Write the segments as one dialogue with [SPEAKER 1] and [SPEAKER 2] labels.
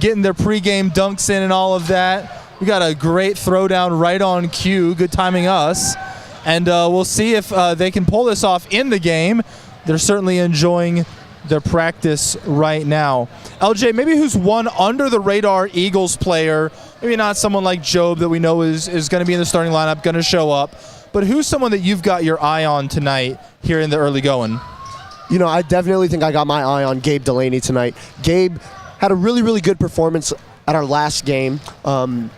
[SPEAKER 1] getting their pregame dunks in and all of that. We got a great throwdown right on cue. Good timing us. And we'll see if they can pull this off in the game. They're certainly enjoying their practice right now. LJ, maybe who's one under-the-radar Eagles player, maybe not someone like Job that we know is going to be in the starting lineup, going to show up, but who's someone that you've got your eye on tonight here in the early going?
[SPEAKER 2] You know, I definitely think I got my eye on Gabe Delaney tonight. Gabe had a really, really good performance at our last game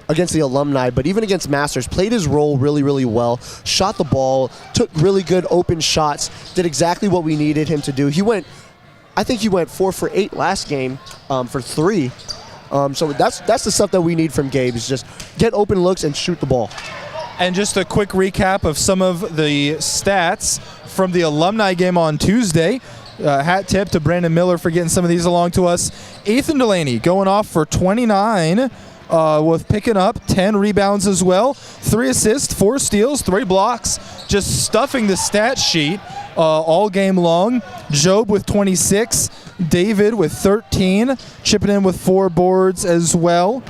[SPEAKER 2] against the alumni, but even against Masters, played his role really, really well, shot the ball, took really good open shots, did exactly what we needed him to do. I think he went 4 for 8 last game for 3. So that's the stuff that we need from Gabe, is just get open looks and shoot the ball.
[SPEAKER 1] And just a quick recap of some of the stats from the alumni game on Tuesday. Hat tip to Brandon Miller for getting some of these along to us. Ethan Delaney going off for 29 with picking up 10 rebounds as well. 3 assists, 4 steals, 3 blocks. Just stuffing the stat sheet all game long. Job with 26. David with 13. Chipping in with 4 boards as well.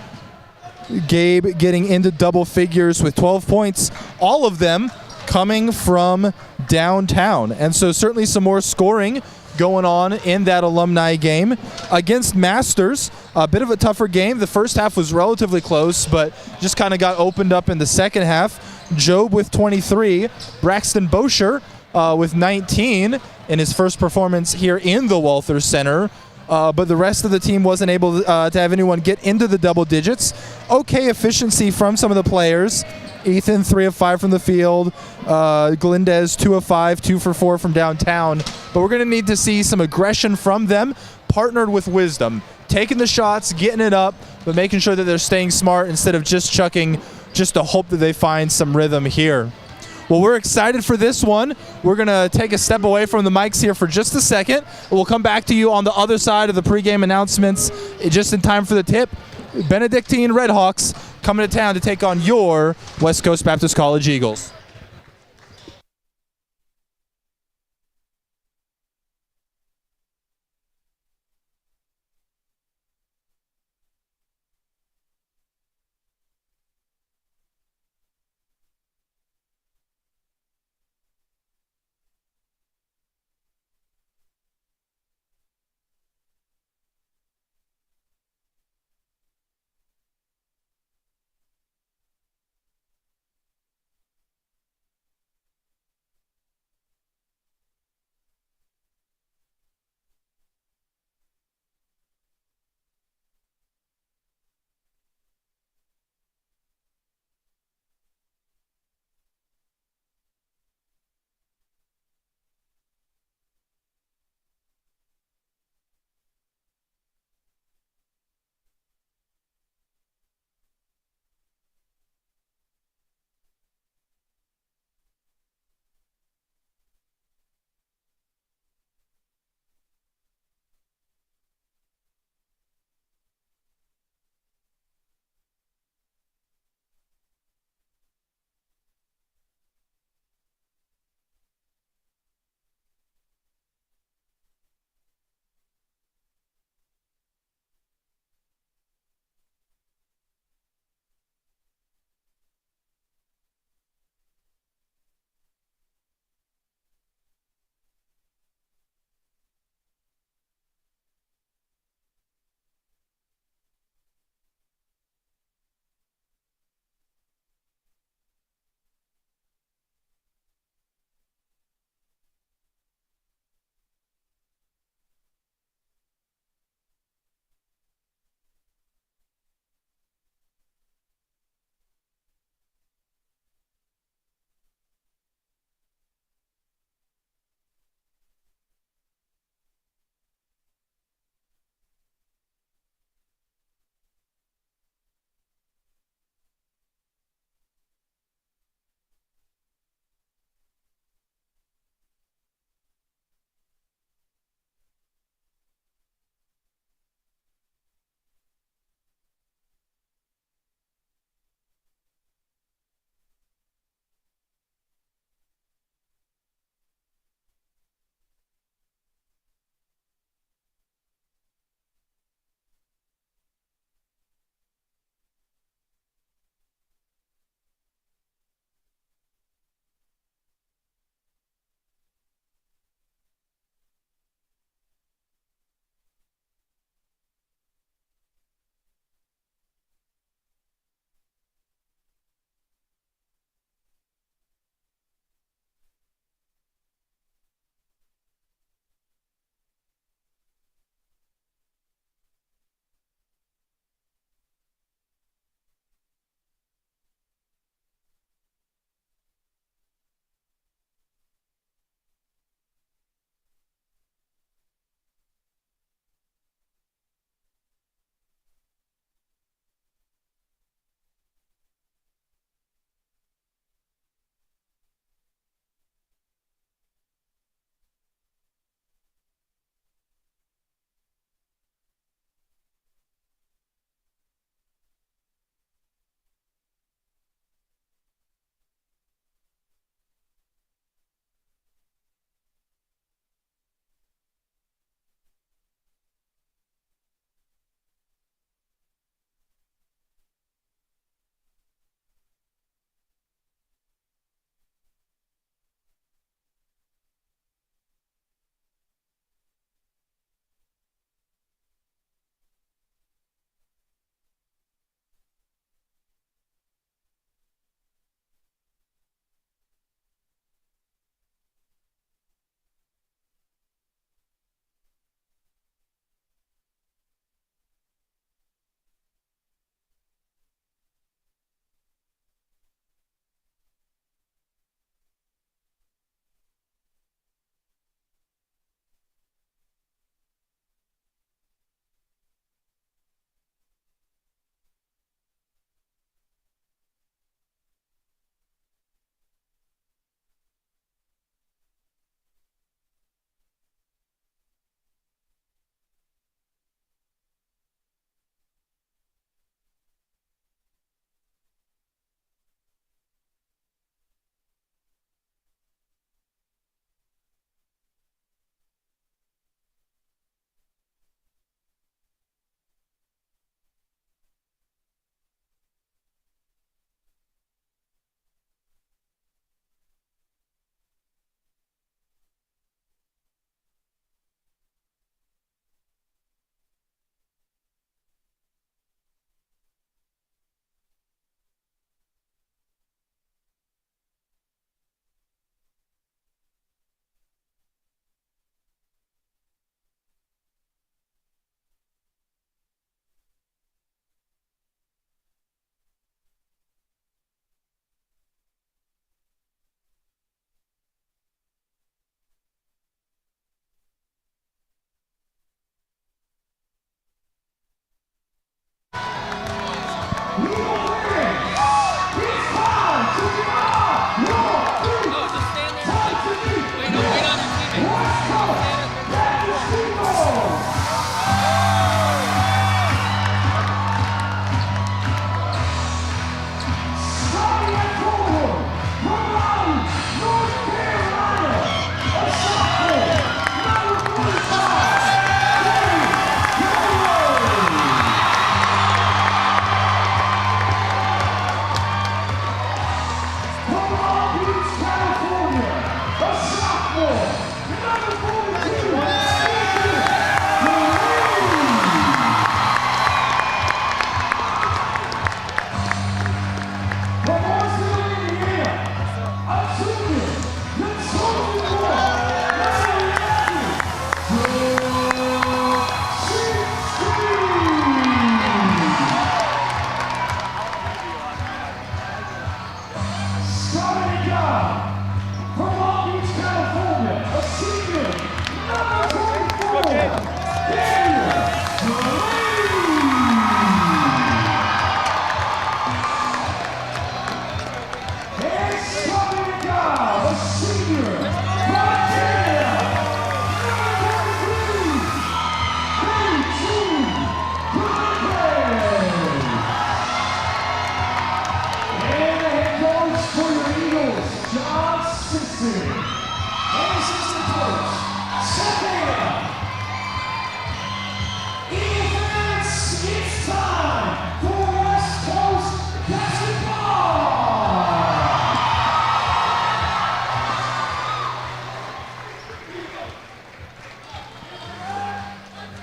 [SPEAKER 1] Gabe getting into double figures with 12 points. All of them coming from downtown. And so certainly some more scoring going on in that alumni game. Against Masters, a bit of a tougher game. The first half was relatively close, but just kind of got opened up in the second half. Job with 23. Braxton Bosher with 19 in his first performance here in the Walther Center. But the rest of the team wasn't able to have anyone get into the double digits. Okay efficiency from some of the players. Ethan, 3 of 5 from the field. Glendez, 2 of 5, 2 for 4 from downtown. But we're going to need to see some aggression from them, partnered with wisdom. Taking the shots, getting it up, but making sure that they're staying smart instead of just chucking, just to hope that they find some rhythm here. Well, we're excited for this one. We're going to take a step away from the mics here for just a second. We'll come back to you on the other side of the pregame announcements just in time for the tip. Benedictine Redhawks coming to town to take on your West Coast Baptist College Eagles.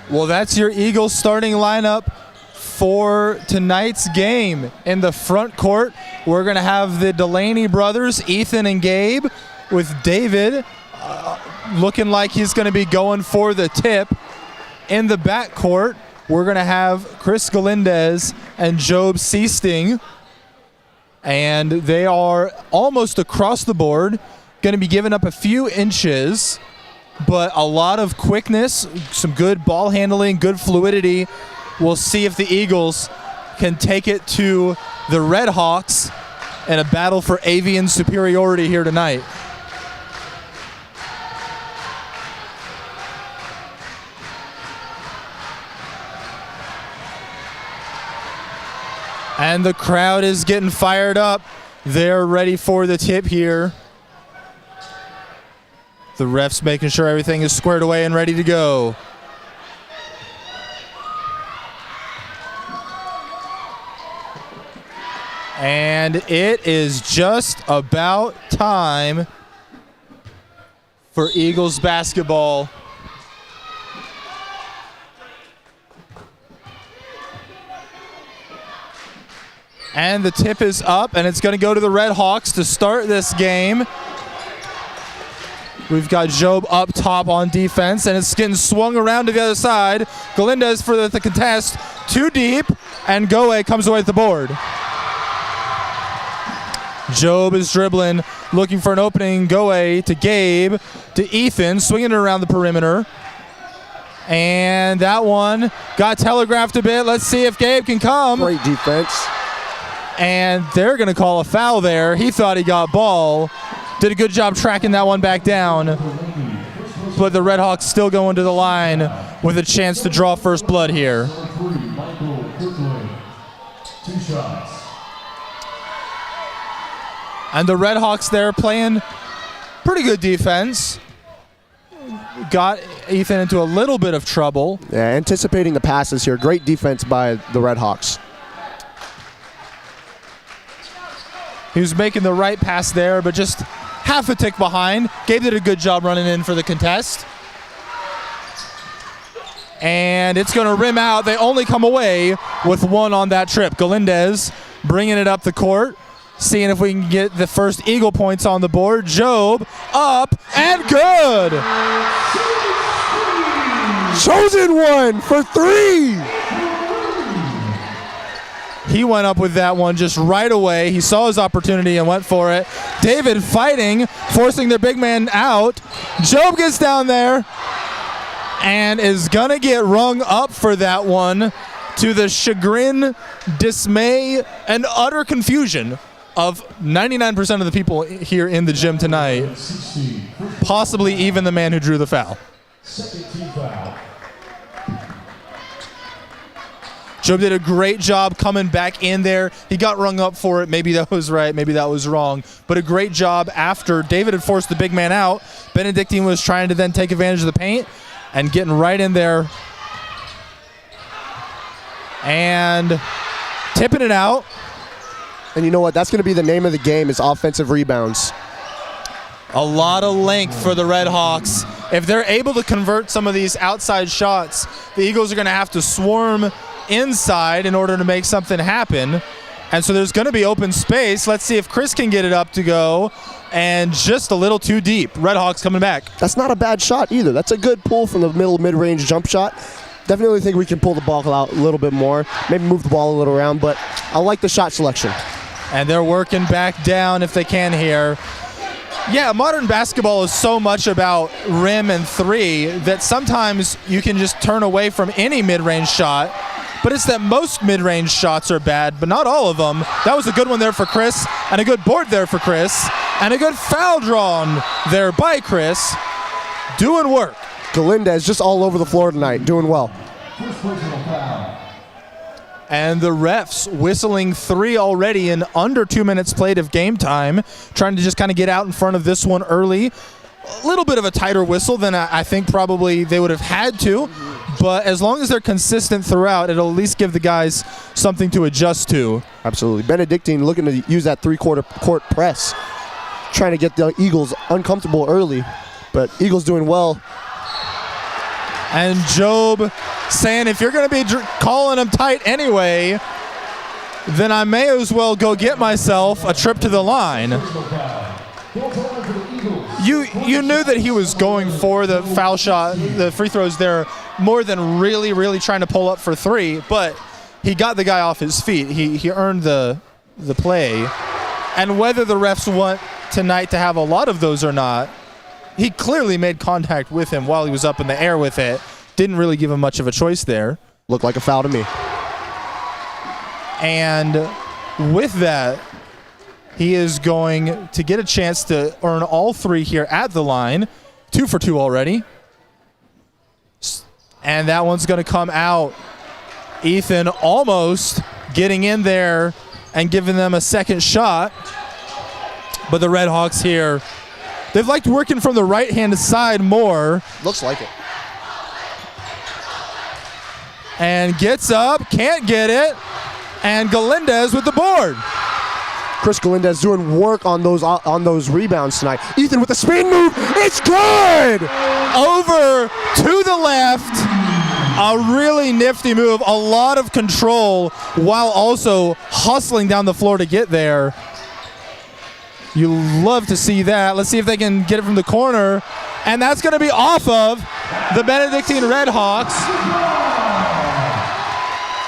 [SPEAKER 1] Well, that's your Eagles starting lineup for tonight's game. In the front court, we're going to have the Delaney brothers, Ethan and Gabe, with David looking like he's going to be going for the tip. In the back court, we're going to have Chris Galindez and Job Seasting. And they are almost across the board, going to be giving up a few inches, but a lot of quickness, some good ball handling, good fluidity. We'll see if the Eagles can take it to the Red Hawks in a battle for avian superiority here tonight. And the crowd is getting fired up. They're ready for the tip here. The ref's making sure everything is squared away and ready to go. And it is just about time for Eagles basketball. And the tip is up, and it's going to go to the Red Hawks to start this game. We've got Job up top on defense, and it's getting swung around to the other side. Galindez for the contest, too deep, and Goe comes away with the board. Job is dribbling, looking for an opening. Goe to Gabe, to Ethan, swinging it around the perimeter. And that one got telegraphed a bit. Let's see if Gabe can come.
[SPEAKER 2] Great defense.
[SPEAKER 1] And they're going to call a foul there. He thought he got ball. Did a good job tracking that one back down. But the Red Hawks still going to the line with a chance to draw first blood here.
[SPEAKER 3] 2 shots.
[SPEAKER 1] And the Red Hawks there playing pretty good defense. Got Ethan into a little bit of trouble.
[SPEAKER 2] Yeah, anticipating the passes here. Great defense by the Red Hawks.
[SPEAKER 1] He was making the right pass there, but just half a tick behind. Gabe did a good job running in for the contest. And it's going to rim out. They only come away with one on that trip. Galindez bringing it up the court, seeing if we can get the first Eagle points on the board. Job up and good.
[SPEAKER 2] Chosen one for 3.
[SPEAKER 1] He went up with that one just right away. He saw his opportunity and went for it. David fighting, forcing their big man out. Job gets down there and is going to get rung up for that one. to the chagrin, dismay, and utter confusion of 99% of the people here in the gym tonight, possibly even the man who drew the foul.
[SPEAKER 3] Second team foul.
[SPEAKER 1] Job did a great job coming back in there. He got rung up for it. Maybe that was right, maybe that was wrong. But a great job after David had forced the big man out. Benedictine was trying to then take advantage of the paint and getting right in there and tipping it out.
[SPEAKER 2] And you know what? That's going to be the name of the game, is offensive rebounds.
[SPEAKER 1] A lot of length for the Red Hawks. If they're able to convert some of these outside shots, the Eagles are going to have to swarm inside in order to make something happen. And so there's going to be open space. Let's see if Chris can get it up to go. And just a little too deep. Red Hawks coming back.
[SPEAKER 2] That's not a bad shot either. That's a good pull from the middle mid-range jump shot. Definitely think we can pull the ball out a little bit more. Maybe move the ball a little around, but I like the shot selection.
[SPEAKER 1] And they're working back down if they can here. Yeah, modern basketball is so much about rim and three that sometimes you can just turn away from any mid-range shot. But it's that most mid-range shots are bad, but not all of them. That was a good one there for Chris, and a good board there for Chris, and a good foul drawn there by Chris. Doing work.
[SPEAKER 2] Galindez just all over the floor tonight, doing well.
[SPEAKER 3] First personal foul.
[SPEAKER 1] And the refs whistling 3 already in under 2 minutes played of game time, trying to just kind of get out in front of this one early. A little bit of a tighter whistle than I think probably they would have had to, but as long as they're consistent throughout, it'll at least give the guys something to adjust to.
[SPEAKER 2] Absolutely. Benedictine looking to use that three-quarter court press, trying to get the Eagles uncomfortable early, but Eagles doing well.
[SPEAKER 1] And Job saying, if you're going to be calling them tight anyway, then I may as well go get myself a trip to the line. You knew that he was going for the foul shot, the free throws there, more than really trying to pull up for 3, but he got the guy off his feet. He earned the play. And whether the refs want tonight to have a lot of those or not, he clearly made contact with him while he was up in the air with it. Didn't really give him much of a choice there.
[SPEAKER 2] Looked like a foul to me.
[SPEAKER 1] And with that, he is going to get a chance to earn all 3 here at the line. 2 for 2 already. And that one's going to come out. Ethan almost getting in there and giving them a second shot. But the Red Hawks here, they've liked working from the right-hand side more.
[SPEAKER 2] Looks like it.
[SPEAKER 1] And gets up, can't get it. And Galindez with the board.
[SPEAKER 2] Chris Galindez doing work on those rebounds tonight. Ethan with the spin move. It's good!
[SPEAKER 1] Over to the left. A really nifty move. A lot of control while also hustling down the floor to get there. You love to see that. Let's see if they can get it from the corner. And that's going to be off of the Benedictine Red Hawks.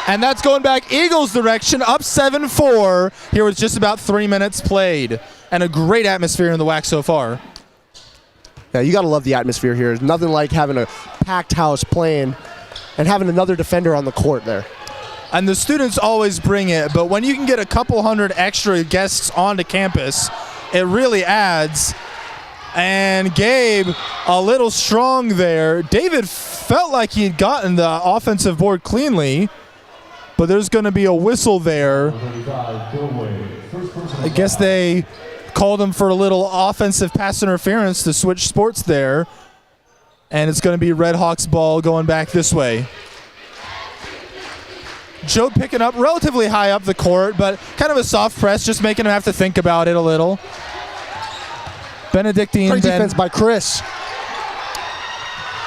[SPEAKER 1] And that's going back Eagles direction, up 7-4 here with just about 3 minutes played. And a great atmosphere in the WAC so far.
[SPEAKER 2] Yeah, you got to love the atmosphere here. There's nothing like having a packed house playing and having another defender on the court there.
[SPEAKER 1] And the students always bring it, but when you can get a couple hundred extra guests onto campus, it really adds. And Gabe, a little strong there. David felt like he had gotten the offensive board cleanly, but there's going to be a whistle there. I guess they called him for a little offensive pass interference to switch sports there. And it's going to be Red Hawks ball going back this way. Joe picking up relatively high up the court, but kind of a soft press, just making him have to think about it a little. Benedictine.
[SPEAKER 2] Great defense by Chris.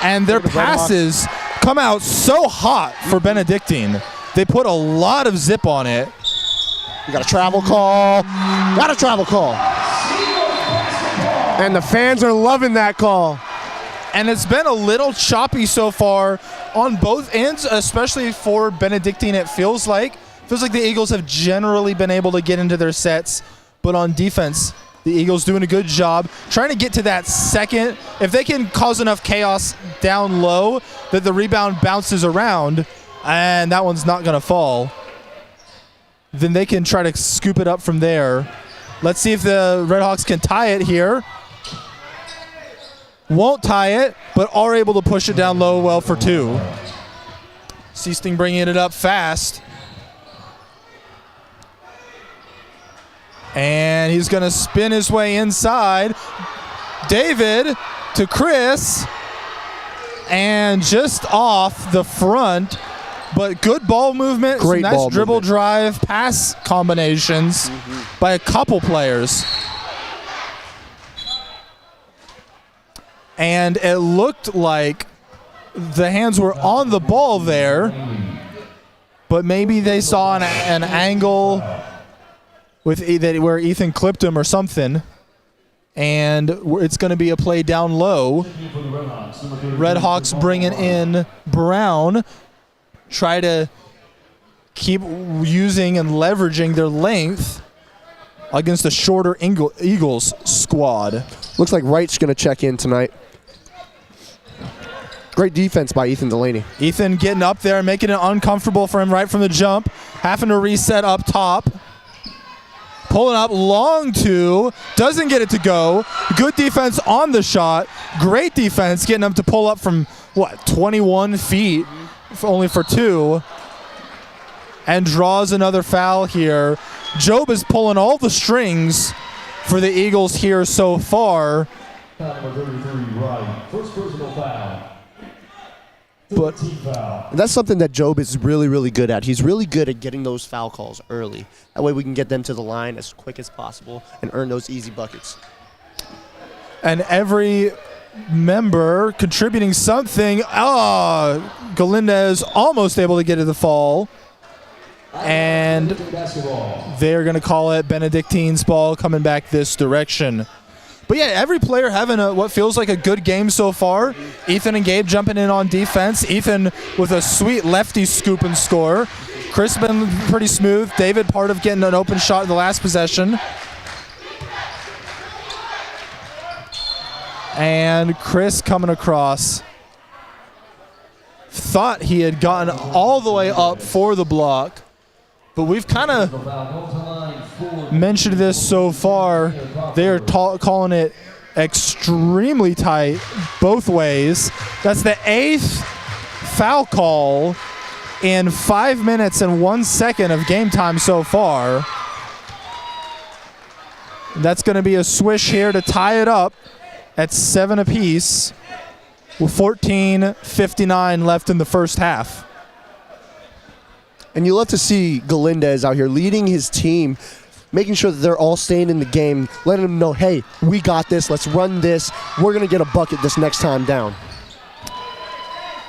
[SPEAKER 1] And their passes come out so hot for Benedictine. They put a lot of zip on it.
[SPEAKER 2] You got a travel call. Got a travel call. And the fans are loving that call.
[SPEAKER 1] And it's been a little choppy so far on both ends, especially for Benedictine, it feels like. Feels like the Eagles have generally been able to get into their sets, but on defense, the Eagles doing a good job trying to get to that second. If they can cause enough chaos down low that the rebound bounces around, And that one's not going to fall. Then they can try to scoop it up from there. Let's see if the Redhawks can tie it here. Won't tie it, but are able to push it down low well for 2. Seasting bringing it up fast. And he's going to spin his way inside. David to Chris. And just off the front. But good ball movement.
[SPEAKER 2] Great
[SPEAKER 1] nice
[SPEAKER 2] ball
[SPEAKER 1] dribble
[SPEAKER 2] movement.
[SPEAKER 1] drive pass combinations by a couple players. And it looked like the hands were on the ball there, but maybe they saw an angle with where Ethan clipped him or something, and it's going to be a play down low. Redhawks bringing in Brown, try to keep using and leveraging their length against a shorter Eagles squad.
[SPEAKER 2] Looks like Wright's going to check in tonight. Great defense by Ethan Delaney.
[SPEAKER 1] Ethan getting up there, making it uncomfortable for him right from the jump. Having to reset up top. Pulling up, long 2. Doesn't get it to go. Good defense on the shot. Great defense getting him to pull up from, 21 feet, only for 2. And draws another foul here. Job is pulling all the strings for the Eagles here so far.
[SPEAKER 3] Foul number 33, right. First personal foul.
[SPEAKER 2] But that's something that Job is really, really good at. He's really good at getting those foul calls early. That way we can get them to the line as quick as possible and earn those easy buckets.
[SPEAKER 1] And every member contributing something. Galindez almost able to get to the fall. And they're going to call it Benedictine's ball coming back this direction. But yeah, every player having what feels like a good game so far. Ethan and Gabe jumping in on defense. Ethan with a sweet lefty scoop and score. Chris been pretty smooth. David part of getting an open shot in the last possession. And Chris coming across. Thought he had gotten all the way up for the block. But we've kind of mentioned this so far. They are calling it extremely tight both ways. That's the 8th foul call in 5 minutes and 1 second of game time so far. That's going to be a swish here to tie it up at 7 apiece with 14:59 left in the first half.
[SPEAKER 2] And you love to see Galindez out here leading his team, making sure that they're all staying in the game, letting them know, hey, we got this, let's run this, we're going to get a bucket this next time down.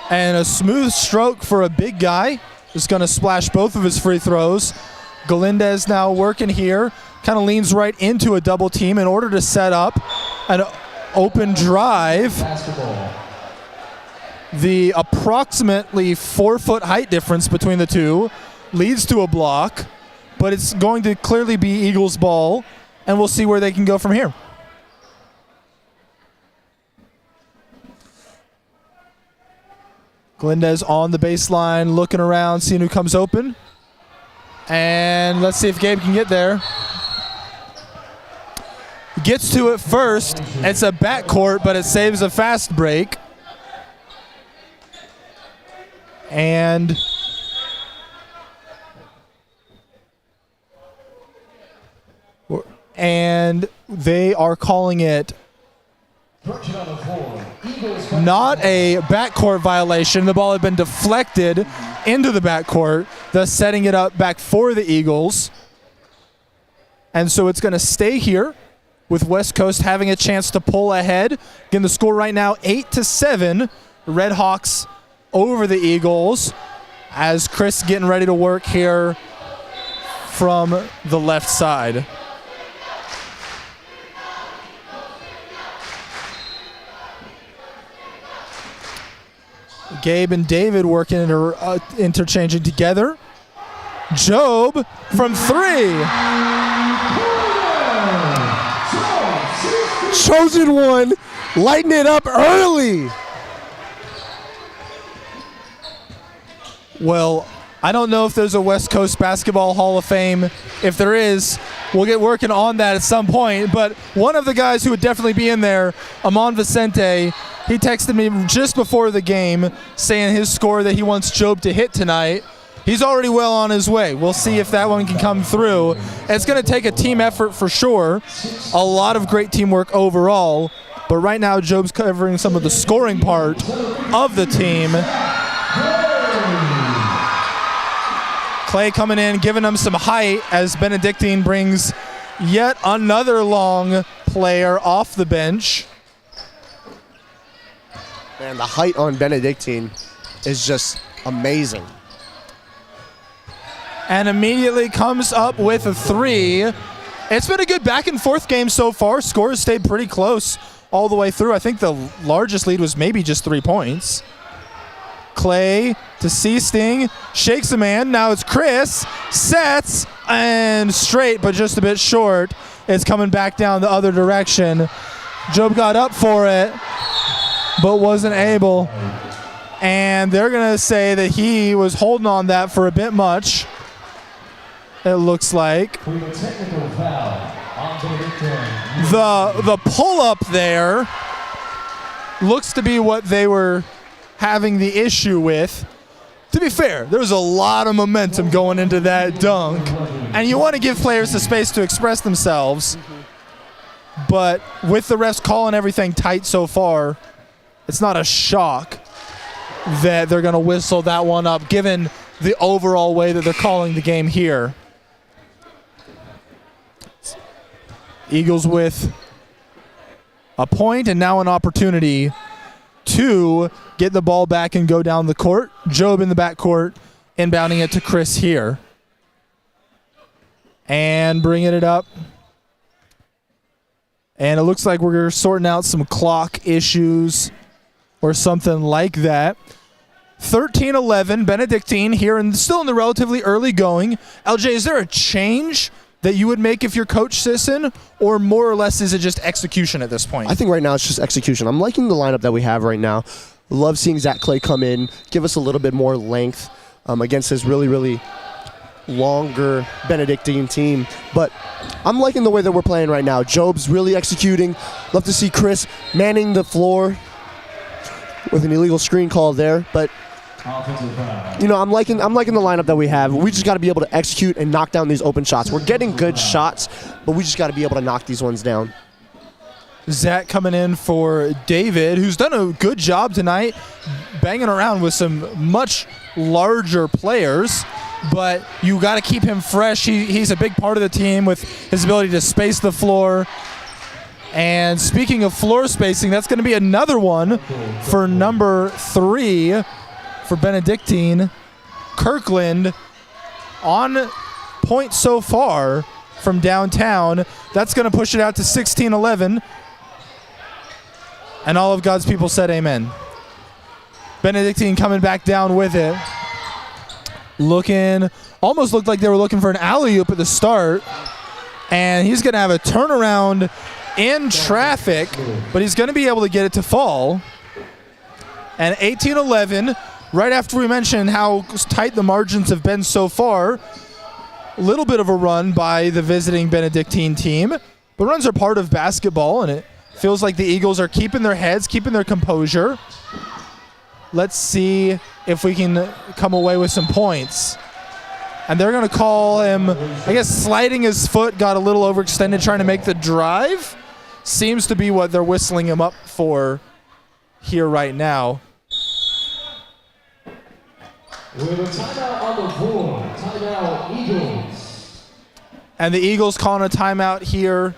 [SPEAKER 1] And a smooth stroke for a big guy. Is going to splash both of his free throws. Galindez now working here, kind of leans right into a double team in order to set up an open drive.
[SPEAKER 3] Basketball.
[SPEAKER 1] The approximately 4-foot height difference between the two leads to a block, but it's going to clearly be Eagles ball, and we'll see where they can go from here. Galindez on the baseline, looking around, seeing who comes open. And let's see if Gabe can get there. Gets to it first. It's a backcourt, but it saves a fast break. And they are calling it not a backcourt violation. The ball had been deflected into the backcourt, thus setting it up back for the Eagles. And so it's going to stay here with West Coast having a chance to pull ahead. Again, the score right now 8-7. Redhawks over the Eagles as Chris getting ready to work here from the left side. Gabe and David working interchanging together. Job from 3.
[SPEAKER 2] Chosen one, lighting it up early.
[SPEAKER 1] Well, I don't know if there's a West Coast Basketball Hall of Fame. If there is, we'll get working on that at some point. But one of the guys who would definitely be in there, Amon Vicente, he texted me just before the game saying his score that he wants Job to hit tonight. He's already well on his way. We'll see if that one can come through. It's going to take a team effort for sure. A lot of great teamwork overall. But right now, Job's covering some of the scoring part of the team. Clay coming in, giving him some height as Benedictine brings yet another long player off the bench.
[SPEAKER 2] Man, the height on Benedictine is just amazing.
[SPEAKER 1] And immediately comes up with a three. It's been a good back and forth game so far. Scores stayed pretty close all the way through. I think the largest lead was maybe just 3 points. Clay to Seasting, shakes a man. Now it's Chris, sets, and straight, but just a bit short. It's coming back down the other direction. Job got up for it, but wasn't able. And they're going to say that he was holding on that for a bit much. It looks like. The pull-up there looks to be what they were having the issue with. To be fair, there was a lot of momentum going into that dunk, and you want to give players the space to express themselves. But with the refs calling everything tight so far, it's not a shock that they're going to whistle that one up, given the overall way that they're calling the game here. Eagles with a point and now an opportunity to get the ball back and go down the court. Job in the backcourt, inbounding it to Chris here. And bringing it up. And it looks like we're sorting out some clock issues or something like that. 13-11, Benedictine here and still in the relatively early going. LJ, is there a change that you would make if you're Coach Sisson, or more or less is it just execution at this point?
[SPEAKER 2] I think right now it's just execution. I'm liking the lineup that we have right now. Love seeing Zach Clay come in, give us a little bit more length against his really, really longer Benedictine team. But I'm liking the way that we're playing right now. Job's really executing. Love to see Chris manning the floor with an illegal screen call there. But you know, I'm liking the lineup that we have. We just got to be able to execute and knock down these open shots. We're getting good shots, but we just got to be able to knock these ones down.
[SPEAKER 1] Zach coming in for David, who's done a good job tonight, banging around with some much larger players, but you got to keep him fresh. He's a big part of the team with his ability to space the floor. And speaking of floor spacing, that's going to be another one for number 3 for Benedictine. Kirkland on point so far from downtown. That's going to push it out to 16-11. And all of God's people said amen. Benedictine coming back down with it. Almost looked like they were looking for an alley-oop at the start. And he's going to have a turnaround in traffic, but he's going to be able to get it to fall. And 18-11, right after we mentioned how tight the margins have been so far, a little bit of a run by the visiting Benedictine team. But runs are part of basketball, and it feels like the Eagles are keeping their heads, keeping their composure. Let's see if we can come away with some points. And they're going to call him, I guess, sliding his foot, got a little overextended trying to make the drive. Seems to be what they're whistling him up for here right now.
[SPEAKER 3] We have a timeout on the floor. Timeout Eagles.
[SPEAKER 1] And the Eagles calling a timeout here.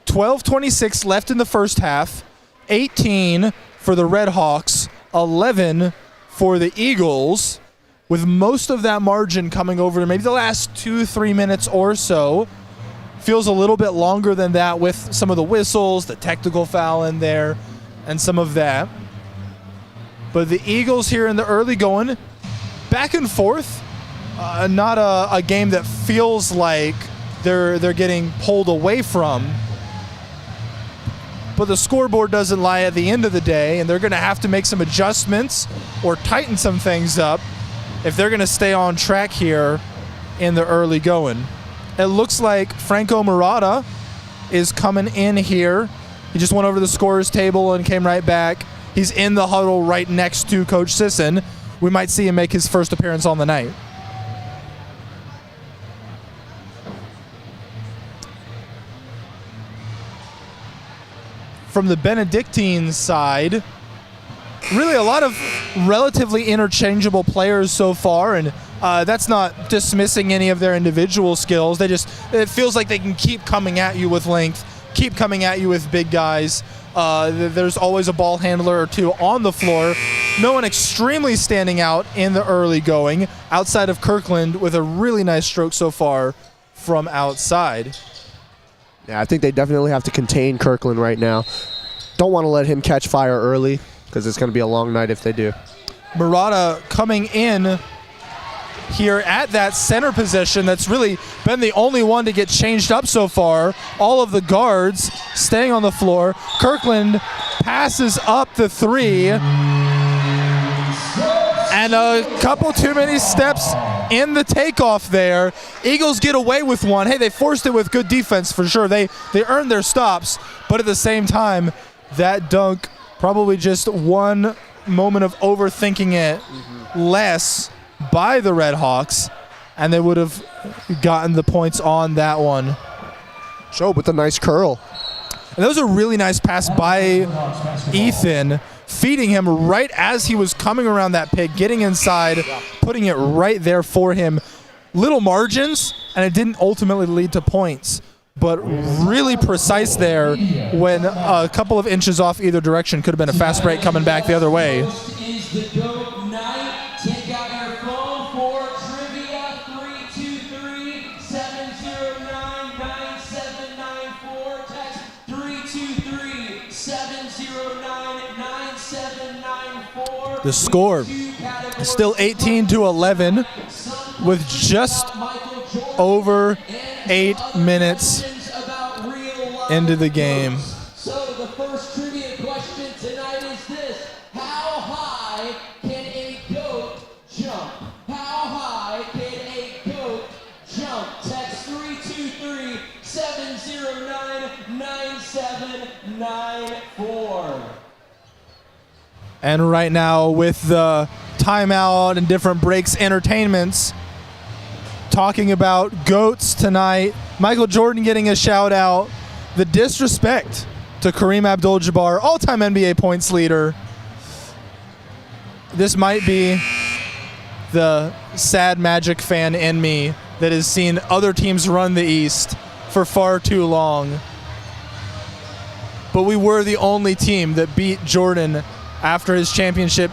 [SPEAKER 1] 12:26 left in the first half. 18 for the Red Hawks. 11 for the Eagles, with most of that margin coming over to maybe the last 2-3 minutes or so. Feels a little bit longer than that with some of the whistles, the technical foul in there, and some of that. But the Eagles here in the early going, back and forth. Not a game that feels like they're getting pulled away from. But the scoreboard doesn't lie at the end of the day, and they're going to have to make some adjustments or tighten some things up if they're going to stay on track here in the early going. It looks like Franco Murata is coming in here. He just went over the scorer's table and came right back. He's in the huddle right next to Coach Sisson. We might see him make his first appearance on the night. From the Benedictine side, really a lot of relatively interchangeable players so far, and that's not dismissing any of their individual skills. It feels like they can keep coming at you with length, keep coming at you with big guys. There's always a ball handler or two on the floor. No one extremely standing out in the early going, outside of Kirkland with a really nice stroke so far from outside.
[SPEAKER 2] Yeah, I think they definitely have to contain Kirkland right now. Don't want to let him catch fire early because it's going to be a long night if they do.
[SPEAKER 1] Murata coming in here at that center position. That's really been the only one to get changed up so far. All of the guards staying on the floor. Kirkland passes up the three. And a couple too many steps in the takeoff there. Eagles get away with one. Hey, they forced it with good defense for sure. They earned their stops, but at the same time, that dunk probably just one moment of overthinking it less by the Red Hawks, and they would have gotten the points on that one.
[SPEAKER 2] Joe with a nice curl.
[SPEAKER 1] And that was a really nice pass by Ethan, feeding him right as he was coming around that pick, getting inside, putting it right there for him. Little margins, and it didn't ultimately lead to points, but really precise there when a couple of inches off either direction could have been a fast break coming back the other way. The score is still 18-11 with just over 8 minutes into the game.
[SPEAKER 3] So the first trivia question tonight is this: how high can a goat jump? How high can a goat jump? Text 323-709-9794.
[SPEAKER 1] And right now, with the timeout and different breaks, entertainments, talking about GOATs tonight, Michael Jordan getting a shout out, the disrespect to Kareem Abdul-Jabbar, all-time NBA points leader. This might be the sad Magic fan in me that has seen other teams run the East for far too long. But we were the only team that beat Jordan after his championship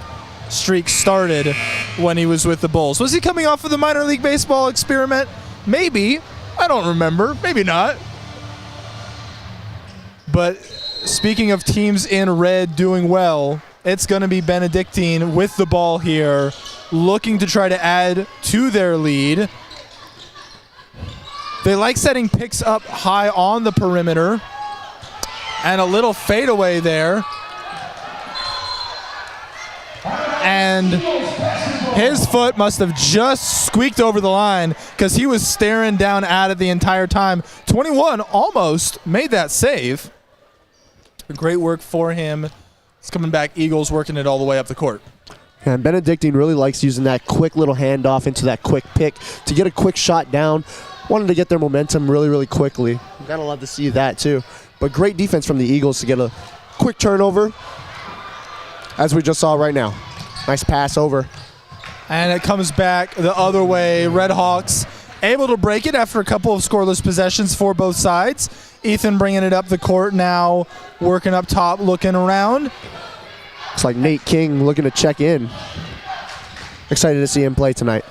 [SPEAKER 1] streak started when he was with the Bulls. Was he coming off of the minor league baseball experiment? Maybe. I don't remember. Maybe not. But speaking of teams in red doing well, it's going to be Benedictine with the ball here, looking to try to add to their lead. They like setting picks up high on the perimeter. And a little fadeaway there. And his foot must have just squeaked over the line because he was staring down at it the entire time. 21 almost made that save. Great work for him. It's coming back. Eagles working it all the way up the court.
[SPEAKER 2] And Benedictine really likes using that quick little handoff into that quick pick to get a quick shot down. Wanted to get their momentum really, really quickly. Gotta love to see that too. But great defense from the Eagles to get a quick turnover, as we just saw right now. Nice pass over.
[SPEAKER 1] And it comes back the other way. Red Hawks able to break it after a couple of scoreless possessions for both sides. Ethan bringing it up the court now, working up top, looking around.
[SPEAKER 2] It's like Nate King looking to check in. Excited to see him play tonight.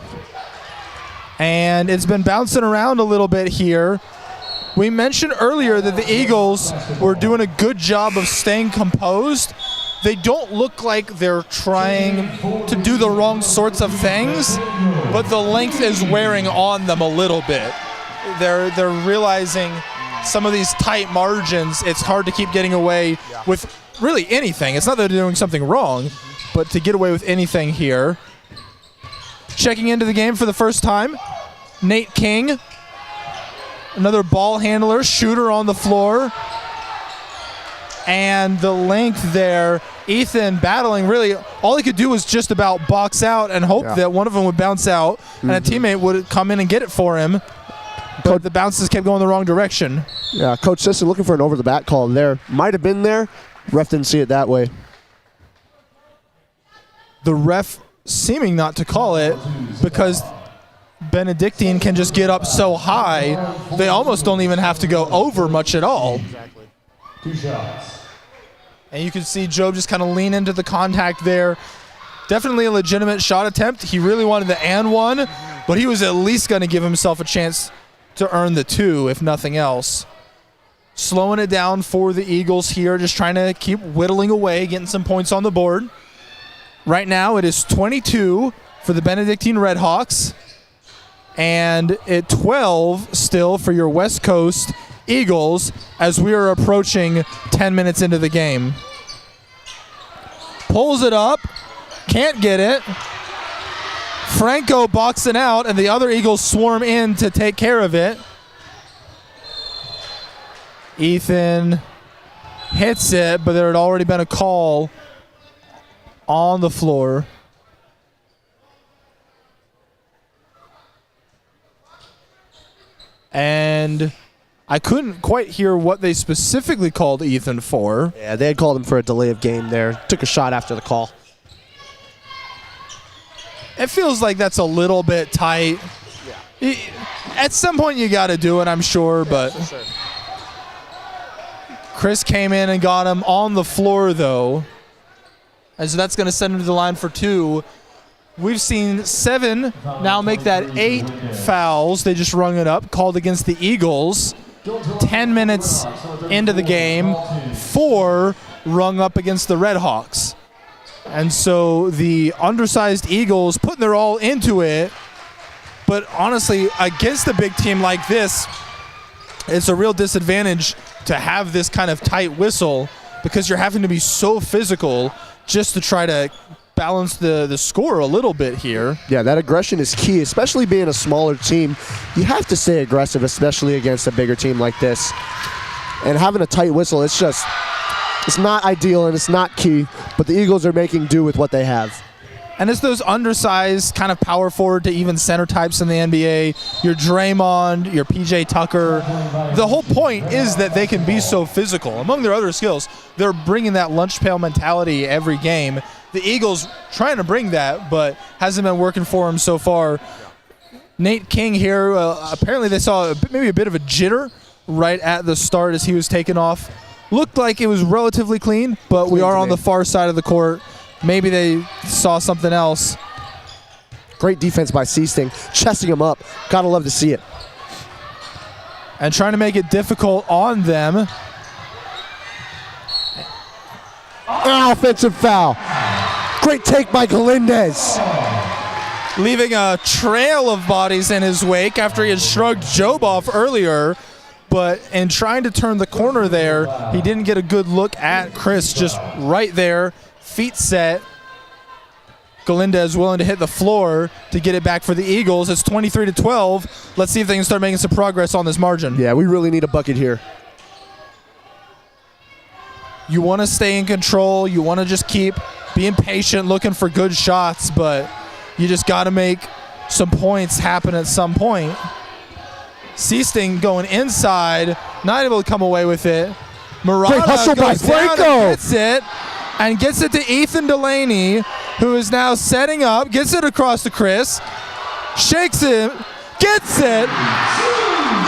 [SPEAKER 1] And it's been bouncing around a little bit here. We mentioned earlier that the Eagles were doing a good job of staying composed. They don't look like they're trying to do the wrong sorts of things, but the length is wearing on them a little bit. They're realizing some of these tight margins, it's hard to keep getting away with really anything. It's not that they're doing something wrong, but to get away with anything here. checking into the game for the first time. Nate King, another ball handler, shooter on the floor. And the length there, Ethan battling, really, all he could do was just about box out and hope that one of them would bounce out and a teammate would come in and get it for him. But the bounces kept going the wrong direction.
[SPEAKER 2] Yeah, Coach Sisson looking for an over-the-bat call there. Might have been there. Ref didn't see it that way.
[SPEAKER 1] The ref seeming not to call it because Benedictine can just get up so high, they almost don't even have to go over much at all.
[SPEAKER 2] Exactly.
[SPEAKER 3] 2 shots.
[SPEAKER 1] And you can see Job just kind of lean into the contact there. Definitely a legitimate shot attempt. He really wanted the and one, but he was at least going to give himself a chance to earn the 2, if nothing else. Slowing it down for the Eagles here, just trying to keep whittling away, getting some points on the board. Right now it is 22 for the Benedictine Redhawks, and at 12 still for your West Coast Eagles as we are approaching 10 minutes into the game. Pulls it up, can't get it. Franco boxing out, and the other Eagles swarm in to take care of it. Ethan hits it, but there had already been a call on the floor. And I couldn't quite hear what they specifically called Ethan for.
[SPEAKER 2] Yeah, they had called him for a delay of game there. Took a shot after the call.
[SPEAKER 1] It feels like that's a little bit tight. Yeah. At some point you got to do it, I'm sure, but
[SPEAKER 2] Sure.
[SPEAKER 1] Chris came in and got him on the floor, though. And so that's going to send him to the line for 2. We've seen 7 now make that 8 fouls. They just rung it up, called against the Eagles. 10 minutes into the game, 4 rung up against the Redhawks. And so the undersized Eagles putting their all into it. But honestly, against a big team like this, it's a real disadvantage to have this kind of tight whistle because you're having to be so physical just to try to balance the score a little bit here.
[SPEAKER 2] Yeah, that aggression is key, especially being a smaller team. You have to stay aggressive, especially against a bigger team like this. And having a tight whistle, it's not ideal and it's not key, but the Eagles are making do with what they have.
[SPEAKER 1] And it's those undersized kind of power forward to even center types in the NBA. Your Draymond, your PJ Tucker. The whole point is that they can be so physical. Among their other skills, they're bringing that lunch pail mentality every game. The Eagles trying to bring that, but hasn't been working for them so far. Nate King here, apparently they saw maybe a bit of a jitter right at the start as he was taken off. Looked like it was relatively clean, but we are on the far side of the court. Maybe they saw something else.
[SPEAKER 2] Great defense by Seasting, chesting him up. Gotta love to see it.
[SPEAKER 1] And trying to make it difficult on them.
[SPEAKER 2] An offensive foul. Great take by Galindez.
[SPEAKER 1] Leaving a trail of bodies in his wake after he had shrugged Job off earlier. But in trying to turn the corner there, he didn't get a good look at Chris just right there. Feet set. Galindez willing to hit the floor to get it back for the Eagles. It's 23-12. Let's see if they can start making some progress on this margin.
[SPEAKER 2] Yeah, we really need a bucket here.
[SPEAKER 1] You want to stay in control. You want to just keep being patient, looking for good shots, but you just got to make some points happen at some point. Seasting going inside, not able to come away with it. Murata
[SPEAKER 2] hustle by
[SPEAKER 1] goes down
[SPEAKER 2] Franco.
[SPEAKER 1] and gets it to Ethan Delaney, who is now setting up, gets it across to Chris, shakes it, gets it,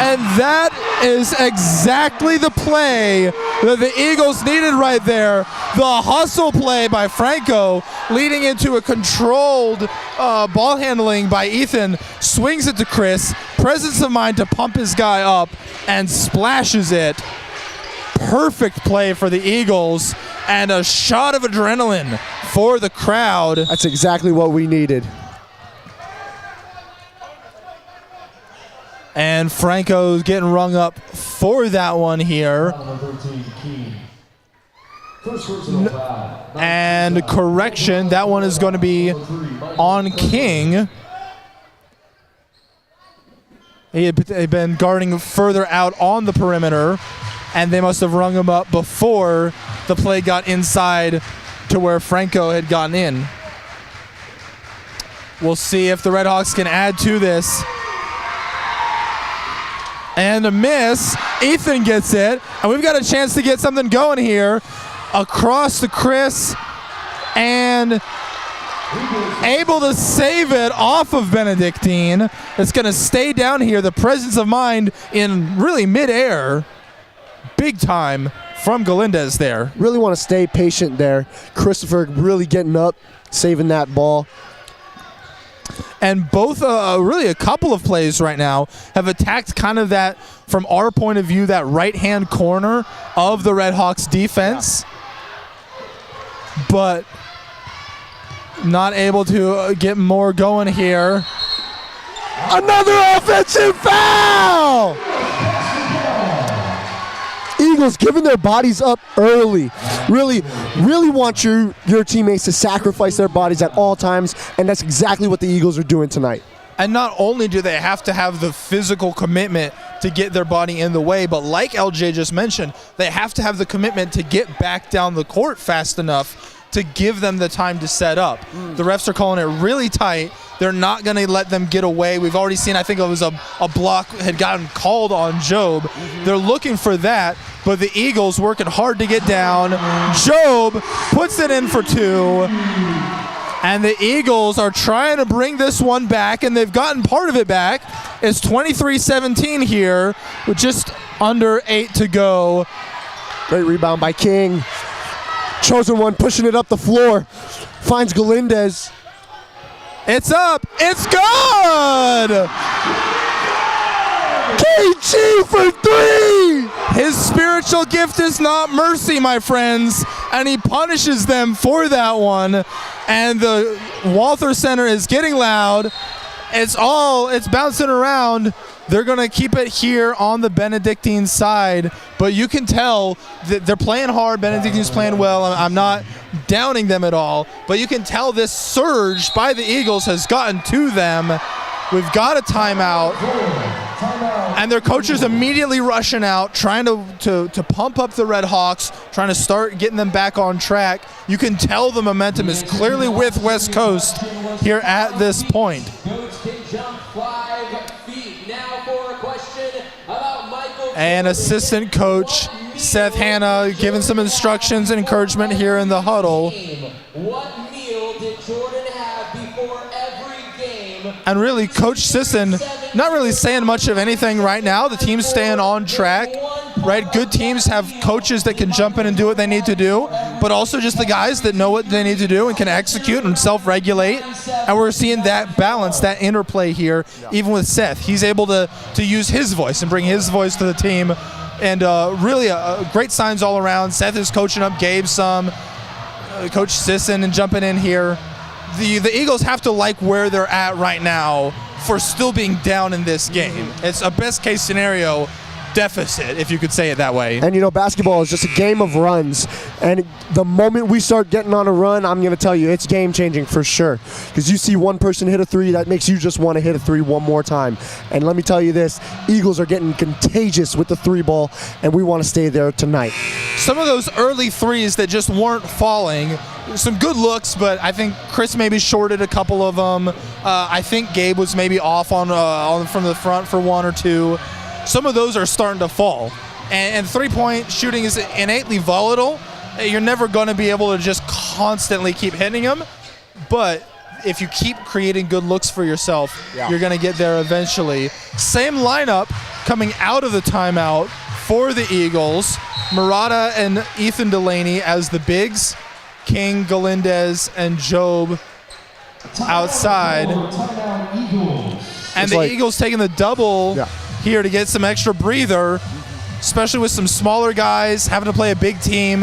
[SPEAKER 1] and that is exactly the play that the Eagles needed right there. The hustle play by Franco leading into a controlled ball handling by Ethan, swings it to Chris, presence of mind to pump his guy up, and splashes it. Perfect play for the Eagles, and a shot of adrenaline for the crowd.
[SPEAKER 2] That's exactly what we needed.
[SPEAKER 1] And Franco's getting rung up for that one here. And correction, that one is going to be on King. He had been guarding further out on the perimeter, and they must have rung him up before the play got inside to where Franco had gotten in. We'll see if the Redhawks can add to this. And a miss. Ethan gets it, and we've got a chance to get something going here. Across to Chris, and able to save it off of Benedictine. It's going to stay down here. The presence of mind in really midair. Big time from Galindez there.
[SPEAKER 2] Really want to stay patient there. Christopher really getting up, saving that ball.
[SPEAKER 1] And both, really a couple of plays right now have attacked kind of that, from our point of view, that right-hand corner of the Redhawks defense. But not able to get more going here.
[SPEAKER 2] Another offensive foul! Eagles giving their bodies up early. Really want your teammates to sacrifice their bodies at all times, and that's exactly what the Eagles are doing tonight.
[SPEAKER 1] And not only do they have to have the physical commitment to get their body in the way, but like LJ just mentioned, they have to have the commitment to get back down the court fast enough to give them the time to set up. The refs are calling it really tight. They're not going to let them get away. We've already seen, I think it was a block had gotten called on Job. They're looking for that, but the Eagles working hard to get down. Job puts it in for two, and the Eagles are trying to bring this one back, and they've gotten part of it back. It's 23-17 here with just under 8 to go.
[SPEAKER 2] Great rebound by King. Chosen one pushing it up the floor. Finds Galindez.
[SPEAKER 1] It's up. It's good.
[SPEAKER 2] KG for three.
[SPEAKER 1] His spiritual gift is not mercy, my friends, and he punishes them for that one. And the Walther Center is getting loud. It's bouncing around. They're going to keep it here on the Benedictine side, but you can tell that they're playing hard. Benedictine's playing well. I'm not downing them at all, but you can tell this surge by the Eagles has gotten to them. We've got a timeout, and their coach is immediately rushing out, trying to pump up the Redhawks, trying to start getting them back on track. You can tell the momentum is clearly with West Coast here at this point. And assistant coach Seth Hanna giving some instructions and encouragement here in the huddle.
[SPEAKER 3] What meal did Jordan have before every game?
[SPEAKER 1] And really, Coach Sisson not really saying much of anything right now. The team's staying on track, right? Good teams have coaches that can jump in and do what they need to do, but also just the guys that know what they need to do and can execute and self-regulate. And we're seeing that balance, that interplay here, even with Seth. He's able to use his voice and bring his voice to the team. And really great signs all around. Seth is coaching up Gabe some, Coach Sisson and jumping in here. The Eagles have to like where they're at right now for still being down in this game. It's a best case scenario deficit, if you could say it that way.
[SPEAKER 2] And you know, basketball is just a game of runs, and the moment we start getting on a run, I'm going to tell you, it's game changing for sure, because you see one person hit a three, that makes you just want to hit a three one more time. And let me tell you this, Eagles are getting contagious with the three ball, and we want to stay there tonight.
[SPEAKER 1] Some of those early threes that just weren't falling, some good looks, but I think Chris maybe shorted a couple of them. I think Gabe was maybe off on from the front for one or two. Some of those are starting to fall. And three-point shooting is innately volatile. You're never going to be able to just constantly keep hitting them. But if you keep creating good looks for yourself, you're going to get there eventually. Same lineup coming out of the timeout for the Eagles. Murata and Ethan Delaney as the bigs. King, Galindez, and Job outside. And the Eagles taking the double here to get some extra breather, especially with some smaller guys having to play a big team.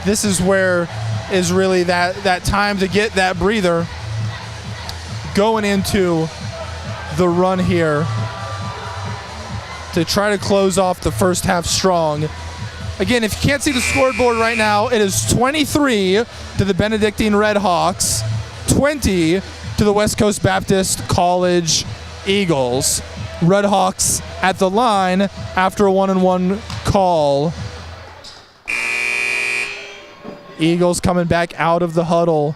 [SPEAKER 1] This is where is really that time to get that breather going into the run here to try to close off the first half strong. Again, if you can't see the scoreboard right now, it is 23 to the Benedictine Redhawks, 20 to the West Coast Baptist College Eagles. Red Hawks at the line after a 1-and-1 call. Eagles coming back out of the huddle.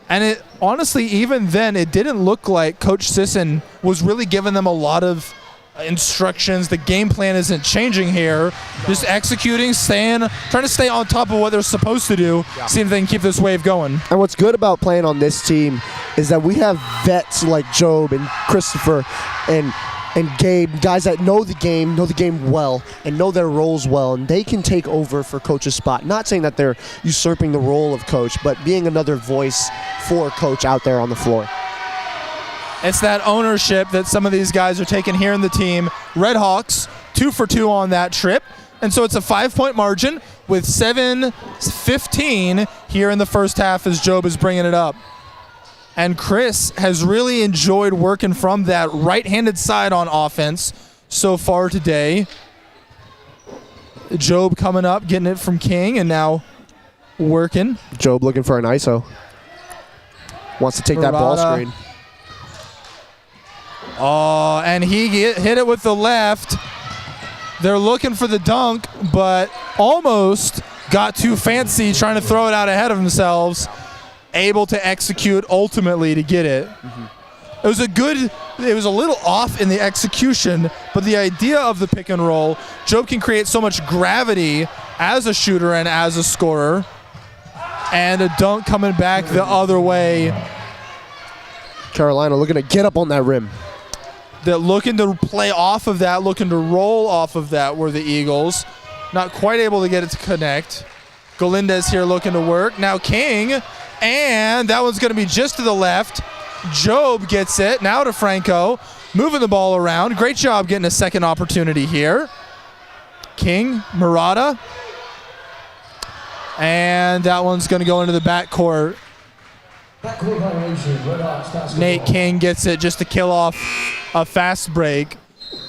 [SPEAKER 1] And it honestly, even then, it didn't look like Coach Sisson was really giving them a lot of instructions. The game plan isn't changing here. Just executing, trying to stay on top of what they're supposed to do, see if they can keep this wave going.
[SPEAKER 2] And what's good about playing on this team is that we have vets like Job and Christopher and Gabe, guys that know the game well, and know their roles well, and they can take over for Coach's spot. Not saying that they're usurping the role of Coach, but being another voice for Coach out there on the floor.
[SPEAKER 1] It's that ownership that some of these guys are taking here in the team. Red Hawks, 2 for 2 on that trip. And so it's a 5-point margin with 7:15 here in the first half as Job is bringing it up. And Chris has really enjoyed working from that right-handed side on offense so far today. Job coming up, getting it from King, and now working.
[SPEAKER 2] Job looking for an ISO. Wants to take that ball screen.
[SPEAKER 1] Oh, and he hit it with the left. They're looking for the dunk, but almost got too fancy trying to throw it out ahead of themselves. Able to execute ultimately to get it. It was a little off in the execution, but the idea of the pick and roll, Job can create so much gravity as a shooter and as a scorer. And a dunk coming back the other way.
[SPEAKER 2] Carolina looking to get up on that rim.
[SPEAKER 1] They're looking to play off of that, looking to roll off of that were the Eagles. Not quite able to get it to connect. Galindez here looking to work. Now King, and that one's going to be just to the left. Job gets it. Now to Franco, moving the ball around. Great job getting a second opportunity here. King, Murata. And that one's going to go into the backcourt. Nate King gets it just to kill off a fast break.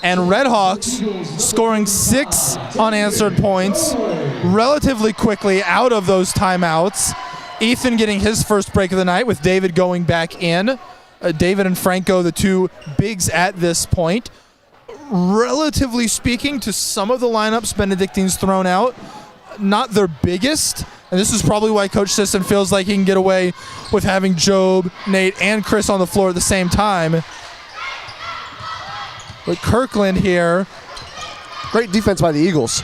[SPEAKER 1] And Red Hawks scoring 6 unanswered points relatively quickly out of those timeouts. Ethan getting his first break of the night with David going back in. David and Franco, the two bigs at this point. Relatively speaking, to some of the lineups Benedictine's thrown out, not their biggest. And this is probably why Coach Sisson feels like he can get away with having Job, Nate, and Chris on the floor at the same time. But Kirkland here.
[SPEAKER 2] Great defense by the Eagles.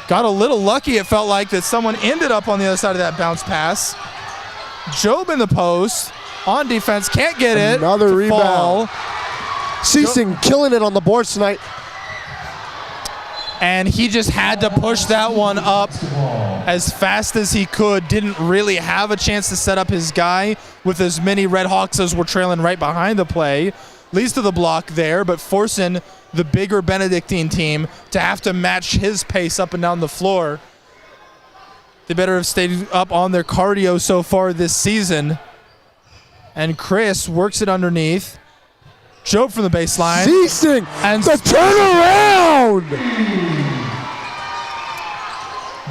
[SPEAKER 1] Got a little lucky, it felt like, that someone ended up on the other side of that bounce pass. Job in the post. On defense, can't get it.
[SPEAKER 2] Another rebound. Sisson killing it on the boards tonight.
[SPEAKER 1] And he just had to push that one up as fast as he could. Didn't really have a chance to set up his guy with as many Red Hawks as were trailing right behind the play. Leads to the block there, but forcing the bigger Benedictine team to have to match his pace up and down the floor. They better have stayed up on their cardio so far this season. And Chris works it underneath. Job from the baseline.
[SPEAKER 2] Sisson,
[SPEAKER 1] and
[SPEAKER 2] the turnaround!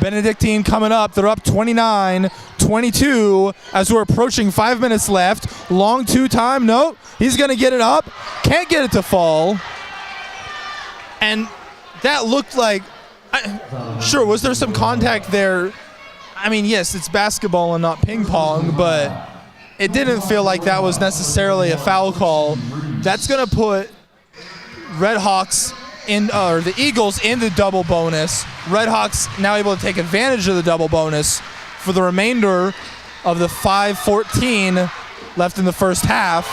[SPEAKER 1] Benedictine coming up. They're up 29-22 as we're approaching 5 minutes left. Long two time. Nope. He's going to get it up. Can't get it to fall. And that looked like, sure, was there some contact there? I mean, yes, it's basketball and not ping pong, but it didn't feel like that was necessarily a foul call. That's going to put Red Hawks in, or the Eagles in the double bonus. Red Hawks now able to take advantage of the double bonus for the remainder of the 5:14 left in the first half.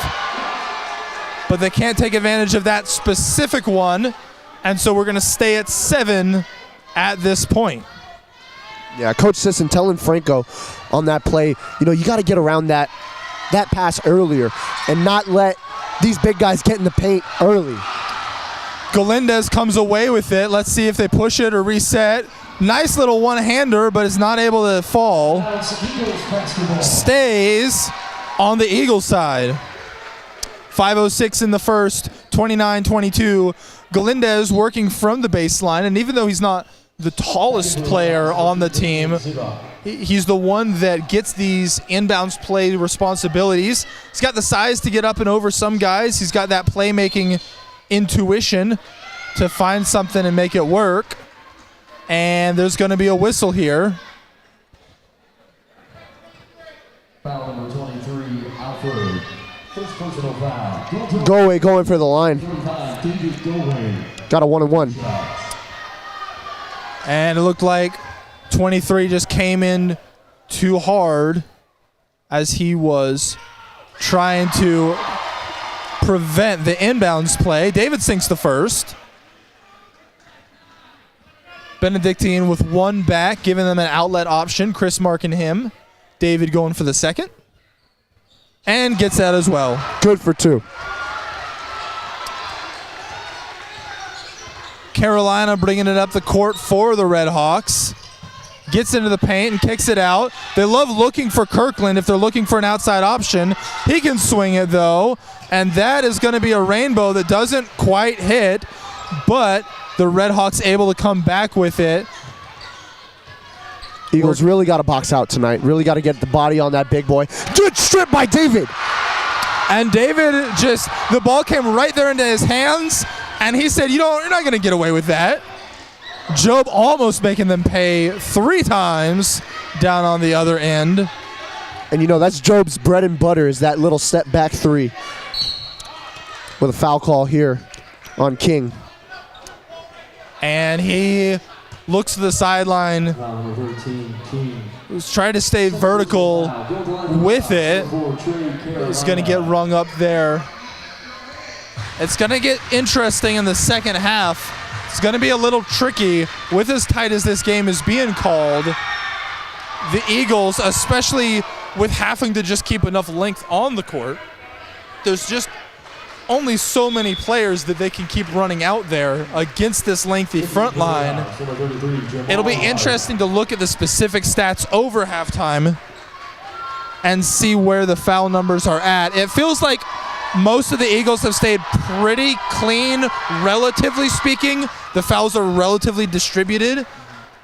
[SPEAKER 1] But they can't take advantage of that specific one, and so we're going to stay at 7 at this point.
[SPEAKER 2] Yeah, Coach Sisson telling Franco on that play, you got to get around that pass earlier and not let these big guys get in the paint early.
[SPEAKER 1] Galindez comes away with it. Let's see if they push it or reset. Nice little one-hander, but is not able to fall. Stays on the Eagles side. 5:06 in the first, 29-22. Galindez working from the baseline, and even though he's not the tallest player on the team, He's the one that gets these inbounds play responsibilities. He's got the size to get up and over some guys. He's got that playmaking intuition to find something and make it work. And there's going to be a whistle here.
[SPEAKER 4] Foul number 23, Alfred. First personal foul.
[SPEAKER 2] Go away, going for the line. Got a 1-and-1.
[SPEAKER 1] And it looked like 23 just came in too hard as he was trying to prevent the inbounds play. David sinks the first. Benedictine with one back, giving them an outlet option. Chris marking him. David going for the second. And gets that as well.
[SPEAKER 2] Good for 2.
[SPEAKER 1] Carolina bringing it up the court for the Red Hawks. Gets into the paint and kicks it out. They love looking for Kirkland if they're looking for an outside option. He can swing it, though. And that is going to be a rainbow that doesn't quite hit. But the Red Hawks able to come back with it.
[SPEAKER 2] Eagles really got to box out tonight. Really got to get the body on that big boy. Good strip by David.
[SPEAKER 1] And David just, the ball came right there into his hands. And he said, you're not going to get away with that. Job almost making them pay 3 times down on the other end.
[SPEAKER 2] And that's Job's bread and butter is that little step back 3. With a foul call here on King.
[SPEAKER 1] And he looks to the sideline. He's trying to stay vertical with it. He's going to get rung up there. It's going to get interesting in the second half. It's going to be a little tricky with as tight as this game is being called. The Eagles, especially with having to just keep enough length on the court, there's just only so many players that they can keep running out there against this lengthy front line. It'll be interesting to look at the specific stats over halftime and see where the foul numbers are at. It feels like most of the Eagles have stayed pretty clean, relatively speaking. The fouls are relatively distributed,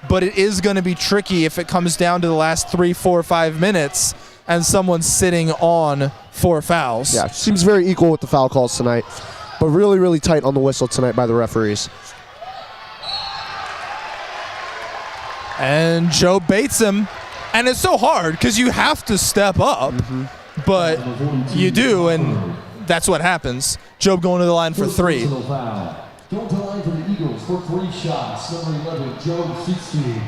[SPEAKER 1] but it is going to be tricky if it comes down to the last 3, 4, 5 minutes and someone's sitting on 4 fouls.
[SPEAKER 2] Yeah, seems very equal with the foul calls tonight, but really, really tight on the whistle tonight by the referees.
[SPEAKER 1] And Joe baits him, and it's so hard because you have to step up, but you do, and that's what happens. Job going to the line for 3.
[SPEAKER 4] Going to the line for the Eagles for 3 shots. Number 11, Joe 16.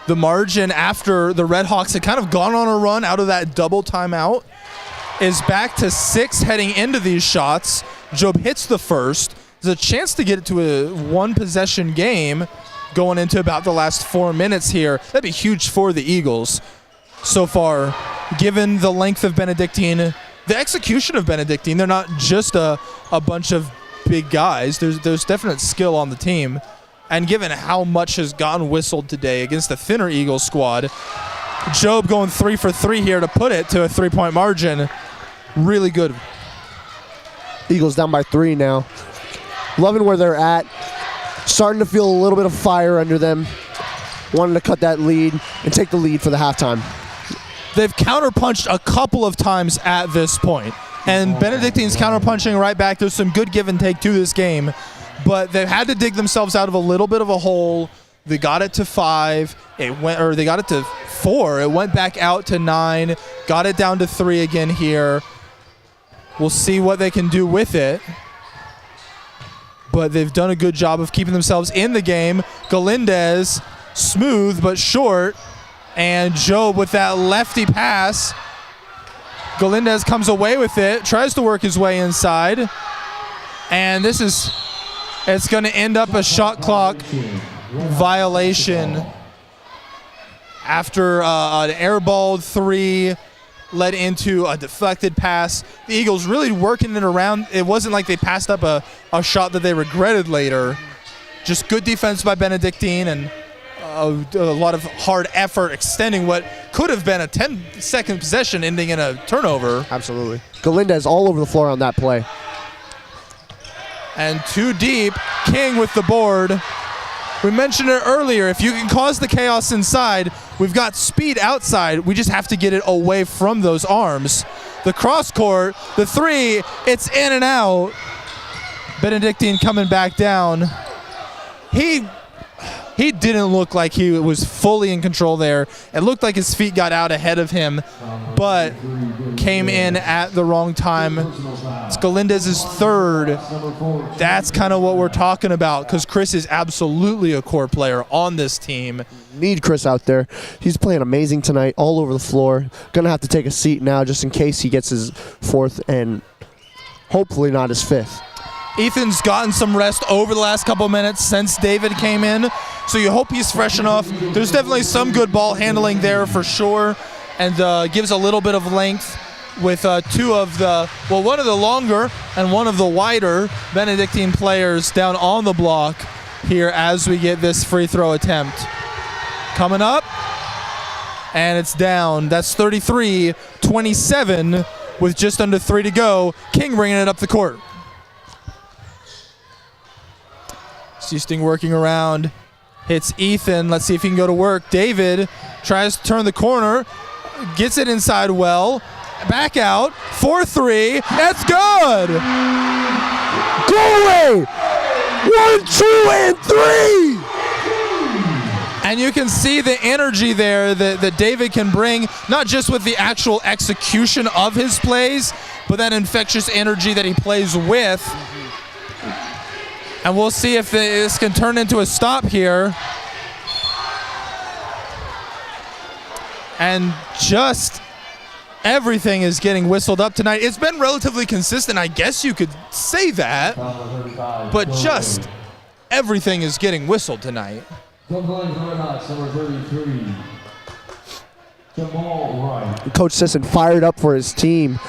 [SPEAKER 1] The margin after the Red Hawks had kind of gone on a run out of that double timeout is back to 6 heading into these shots. Job hits the first. There's a chance to get it to a 1-possession game going into about the last 4 minutes here. That'd be huge for the Eagles so far, given the length of Benedictine, the execution of Benedictine. They're not just a bunch of big guys. There's definite skill on the team. And given how much has gotten whistled today against the thinner Eagles squad, Job going 3 for 3 here to put it to a 3-point margin. Really good.
[SPEAKER 2] Eagles down by 3 now. Loving where they're at. Starting to feel a little bit of fire under them. Wanting to cut that lead and take the lead for the halftime.
[SPEAKER 1] They've counterpunched a couple of times at this point. And Benedictine's counterpunching right back. There's some good give and take to this game. But they've had to dig themselves out of a little bit of a hole. They got it to 5. They got it to 4. It went back out to 9. Got it down to 3 again here. We'll see what they can do with it. But they've done a good job of keeping themselves in the game. Galindez, smooth but short. And Job with that lefty pass. Galindez comes away with it, tries to work his way inside. And it's going to end up a shot clock violation after an airballed 3 led into a deflected pass. The Eagles really working it around. It wasn't like they passed up a shot that they regretted later. Just good defense by Benedictine and a lot of hard effort extending what could have been a 10-second possession ending in a turnover.
[SPEAKER 2] Absolutely. Galindez all over the floor on that play.
[SPEAKER 1] And 2 deep, King with the board. We mentioned it earlier. If you can cause the chaos inside, we've got speed outside. We just have to get it away from those arms. The cross court, the three, it's in and out. Benedictine coming back down. He didn't look like he was fully in control there. It looked like his feet got out ahead of him, but came in at the wrong time. It's Galindez's third. That's kind of what we're talking about, because Chris is absolutely a core player on this team.
[SPEAKER 2] Need Chris out there. He's playing amazing tonight, all over the floor. Gonna have to take a seat now just in case he gets his fourth and hopefully not his fifth.
[SPEAKER 1] Ethan's gotten some rest over the last couple minutes since David came in, so you hope he's fresh enough. There's definitely some good ball handling there for sure, and gives a little bit of length with one of the longer and one of the wider Benedictine players down on the block here as we get this free throw attempt. Coming up, and it's down. That's 33-27 with just under 3 to go. King bringing it up the court. Seasting working around, hits Ethan. Let's see if he can go to work. David tries to turn the corner, gets it inside well, back out, 4-3, that's good!
[SPEAKER 2] Go away! 1, 2, and 3!
[SPEAKER 1] And you can see the energy there that David can bring, not just with the actual execution of his plays, but that infectious energy that he plays with. And we'll see if this can turn into a stop here. And just everything is getting whistled up tonight. It's been relatively consistent, I guess you could say that. But just everything is getting whistled tonight.
[SPEAKER 2] Coach Sisson fired up for his team,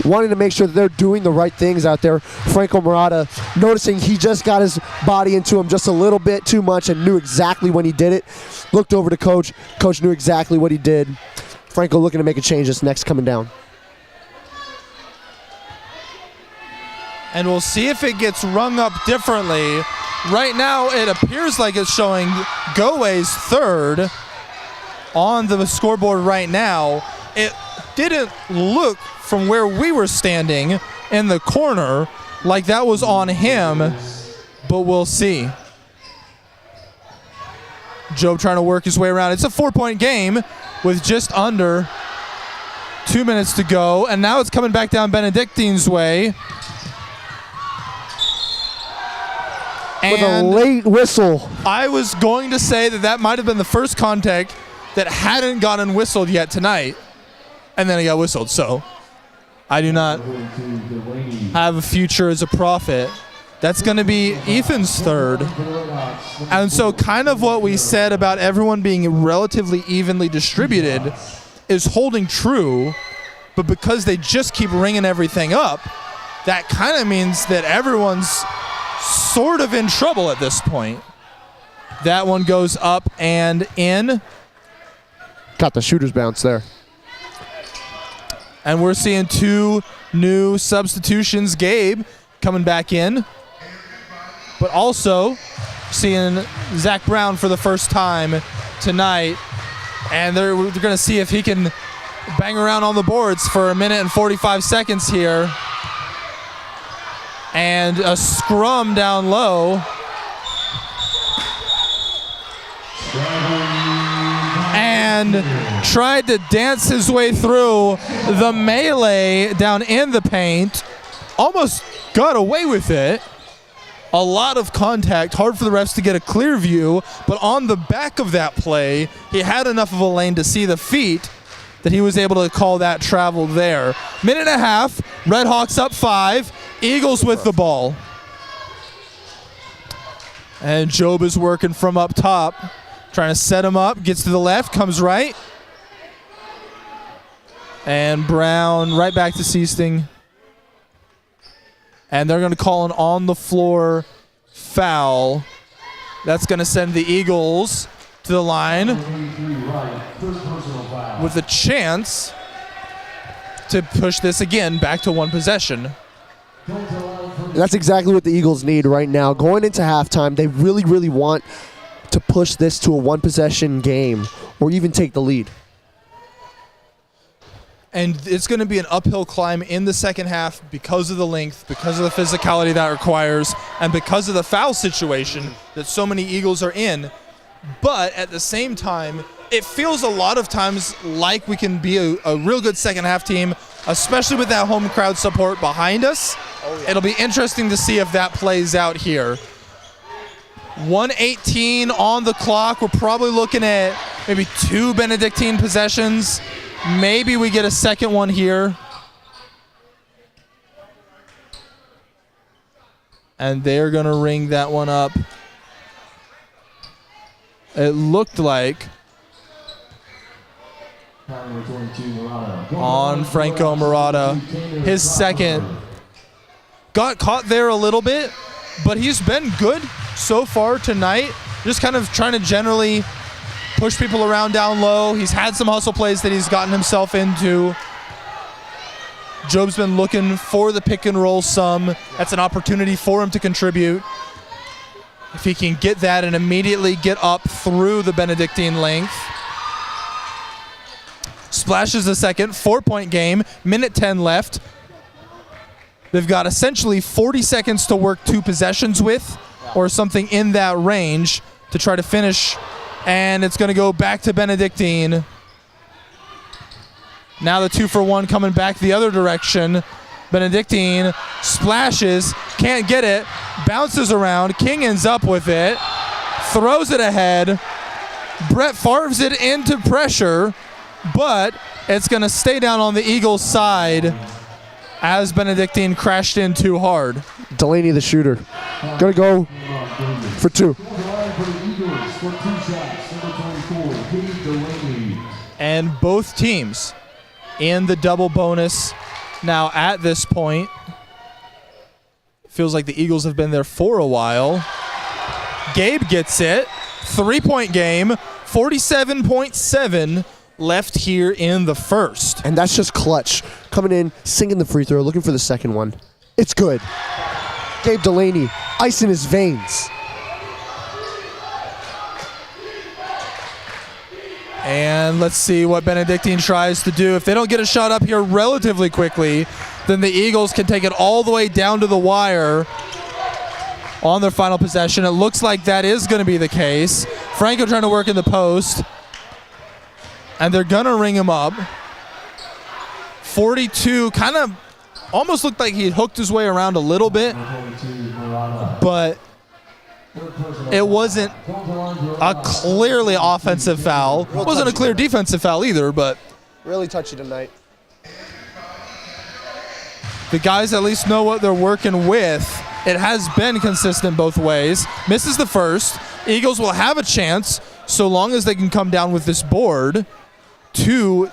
[SPEAKER 2] wanting to make sure that they're doing the right things out there. Franco Murata noticing he just got his body into him just a little bit too much and knew exactly when he did it. Looked over to Coach. Coach knew exactly what he did. Franco looking to make a change this next coming down.
[SPEAKER 1] And we'll see if it gets rung up differently. Right now, it appears like it's showing Goway's third on the scoreboard right now. It didn't look from where we were standing in the corner like that was on him, but we'll see. Job trying to work his way around. It's a 4-point game with just under 2 minutes to go, and now it's coming back down Benedictine's way.
[SPEAKER 2] With a late whistle.
[SPEAKER 1] I was going to say that might have been the first contact that hadn't gotten whistled yet tonight, and then it got whistled, so I do not have a future as a prophet. That's going to be Ethan's third. And so kind of what we said about everyone being relatively evenly distributed is holding true, but because they just keep ringing everything up, that kind of means that everyone's sort of in trouble at this point. That one goes up and in.
[SPEAKER 2] Got the shooter's bounce there.
[SPEAKER 1] And we're seeing 2 new substitutions. Gabe coming back in, but also seeing Zach Brown for the first time tonight. And they're going to see if he can bang around on the boards for 1 minute and 45 seconds here. And a scrum down low. And tried to dance his way through the melee down in the paint. Almost got away with it. A lot of contact, hard for the refs to get a clear view, but on the back of that play, he had enough of a lane to see the feet that he was able to call that travel there. Minute and a half, Red Hawks up 5, Eagles with the ball. And Job is working from up top, trying to set him up, gets to the left, comes right. And Brown right back to Seasting. And they're going to call an on-the-floor foul. That's going to send the Eagles to the line with a chance to push this again back to 1 possession.
[SPEAKER 2] That's exactly what the Eagles need right now. Going into halftime, they really, really want to push this to a one-possession game or even take the lead.
[SPEAKER 1] And it's going to be an uphill climb in the second half because of the length, because of the physicality that requires, and because of the foul situation that so many Eagles are in. But at the same time, it feels a lot of times like we can be a real good second half team, especially with that home crowd support behind us. Oh, yeah. It'll be interesting to see if that plays out here. 1:18 on the clock. We're probably looking at maybe 2 Benedictine possessions. Maybe we get a second one here. And they're going to ring that one up. It looked like on Franco Murata. His second. Got caught there a little bit, but he's been good so far tonight. Just kind of trying to generally push people around down low. He's had some hustle plays that he's gotten himself into. Job's been looking for the pick and roll some. That's an opportunity for him to contribute. If he can get that and immediately get up through the Benedictine length. Splashes a second, 4-point game, minute 10 left. They've got essentially 40 seconds to work 2 possessions with, or something in that range to try to finish. And it's going to go back to Benedictine. Now the 2-for-1 coming back the other direction. Benedictine splashes, can't get it, bounces around. King ends up with it, throws it ahead. Brett Favre's it into pressure, but it's going to stay down on the Eagles' side as Benedictine crashed in too hard.
[SPEAKER 2] Delaney, the shooter, going to go for 2.
[SPEAKER 1] And both teams in the double bonus now at this point. Feels like the Eagles have been there for a while. Gabe gets it. 3-point game. 47.7 left here in the first.
[SPEAKER 2] And that's just clutch. Coming in, singing the free throw, looking for the second one. It's good. Gabe Delaney, ice in his veins.
[SPEAKER 1] And let's see what Benedictine tries to do. If they don't get a shot up here relatively quickly, then the Eagles can take it all the way down to the wire on their final possession. It looks like that is going to be the case. Franco trying to work in the post. And they're going to ring him up. 42, kind of almost looked like he hooked his way around a little bit. But it wasn't a clearly offensive foul. It wasn't a clear defensive foul either, but
[SPEAKER 2] really touchy tonight.
[SPEAKER 1] The guys at least know what they're working with. It has been consistent both ways. Misses the first. Eagles will have a chance so long as they can come down with this board to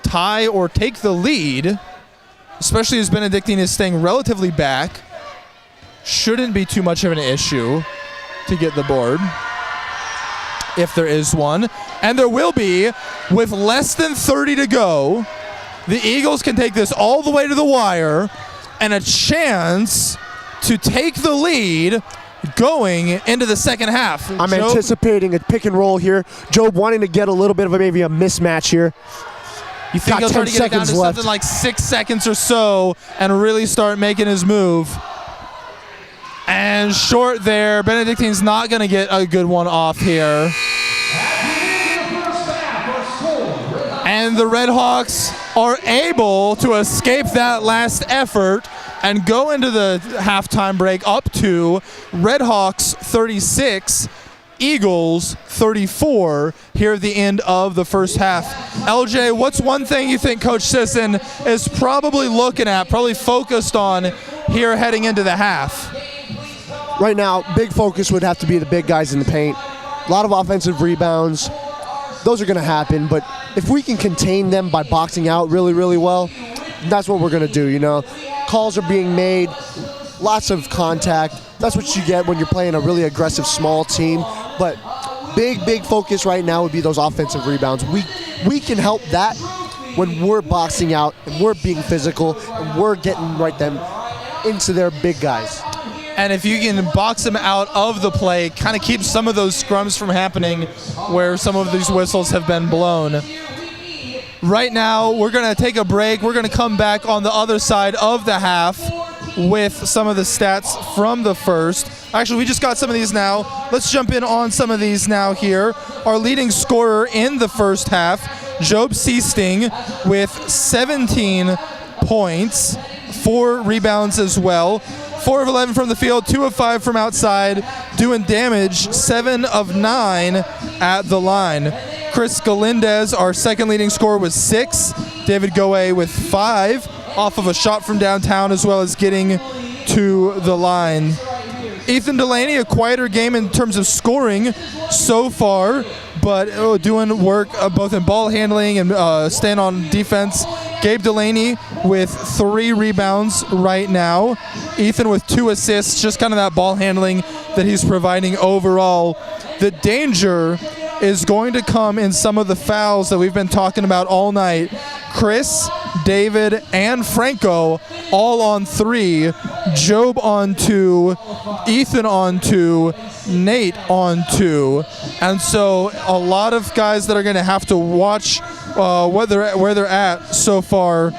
[SPEAKER 1] tie or take the lead, especially as Benedictine is staying relatively back. Shouldn't be too much of an issue to get the board, if there is one. And there will be, with less than 30 to go. The Eagles can take this all the way to the wire and a chance to take the lead going into the second half.
[SPEAKER 2] I'm anticipating a pick and roll here. Job wanting to get a little bit of maybe a mismatch here.
[SPEAKER 1] You think he'll try to get it down to something like 6 seconds or so and really start making his move. And short there. Benedictine's not going to get a good one off here. And the Redhawks are able to escape that last effort and go into the halftime break up to Redhawks 36, Eagles 34 here at the end of the first half. LJ, what's one thing you think Coach Sisson is probably looking at, probably focused on here heading into the half?
[SPEAKER 2] Right now, big focus would have to be the big guys in the paint. A lot of offensive rebounds. Those are going to happen, but if we can contain them by boxing out really, really well, that's what we're going to do, you know. Calls are being made, lots of contact. That's what you get when you're playing a really aggressive small team. But big focus right now would be those offensive rebounds. We can help that when we're boxing out and we're being physical and we're getting them into their big guys.
[SPEAKER 1] And if you can box him out of the play, kind of keep some of those scrums from happening where some of these whistles have been blown. Right now, we're going to take a break. We're going to come back on the other side of the half with some of the stats from the first. Actually, we just got some of these now. Let's jump in on some of these now here. Our leading scorer in the first half, Job Seasting, with 17 points, 4 rebounds as well. 4 of 11 from the field, 2 of 5 from outside, doing damage, 7 of 9 at the line. Chris Galindez, our second leading scorer, was 6. David Goe with 5 off of a shot from downtown, as well as getting to the line. Ethan Delaney, a quieter game in terms of scoring so far, but doing work both in ball handling and staying on defense. Gabe Delaney with 3 rebounds right now. Ethan with 2 assists, just kind of that ball handling that he's providing overall. The danger is going to come in some of the fouls that we've been talking about all night. Chris, David, and Franco all on 3. Job on 2. Ethan on 2. Nate on 2. And so a lot of guys that are going to have to watch where they're at so far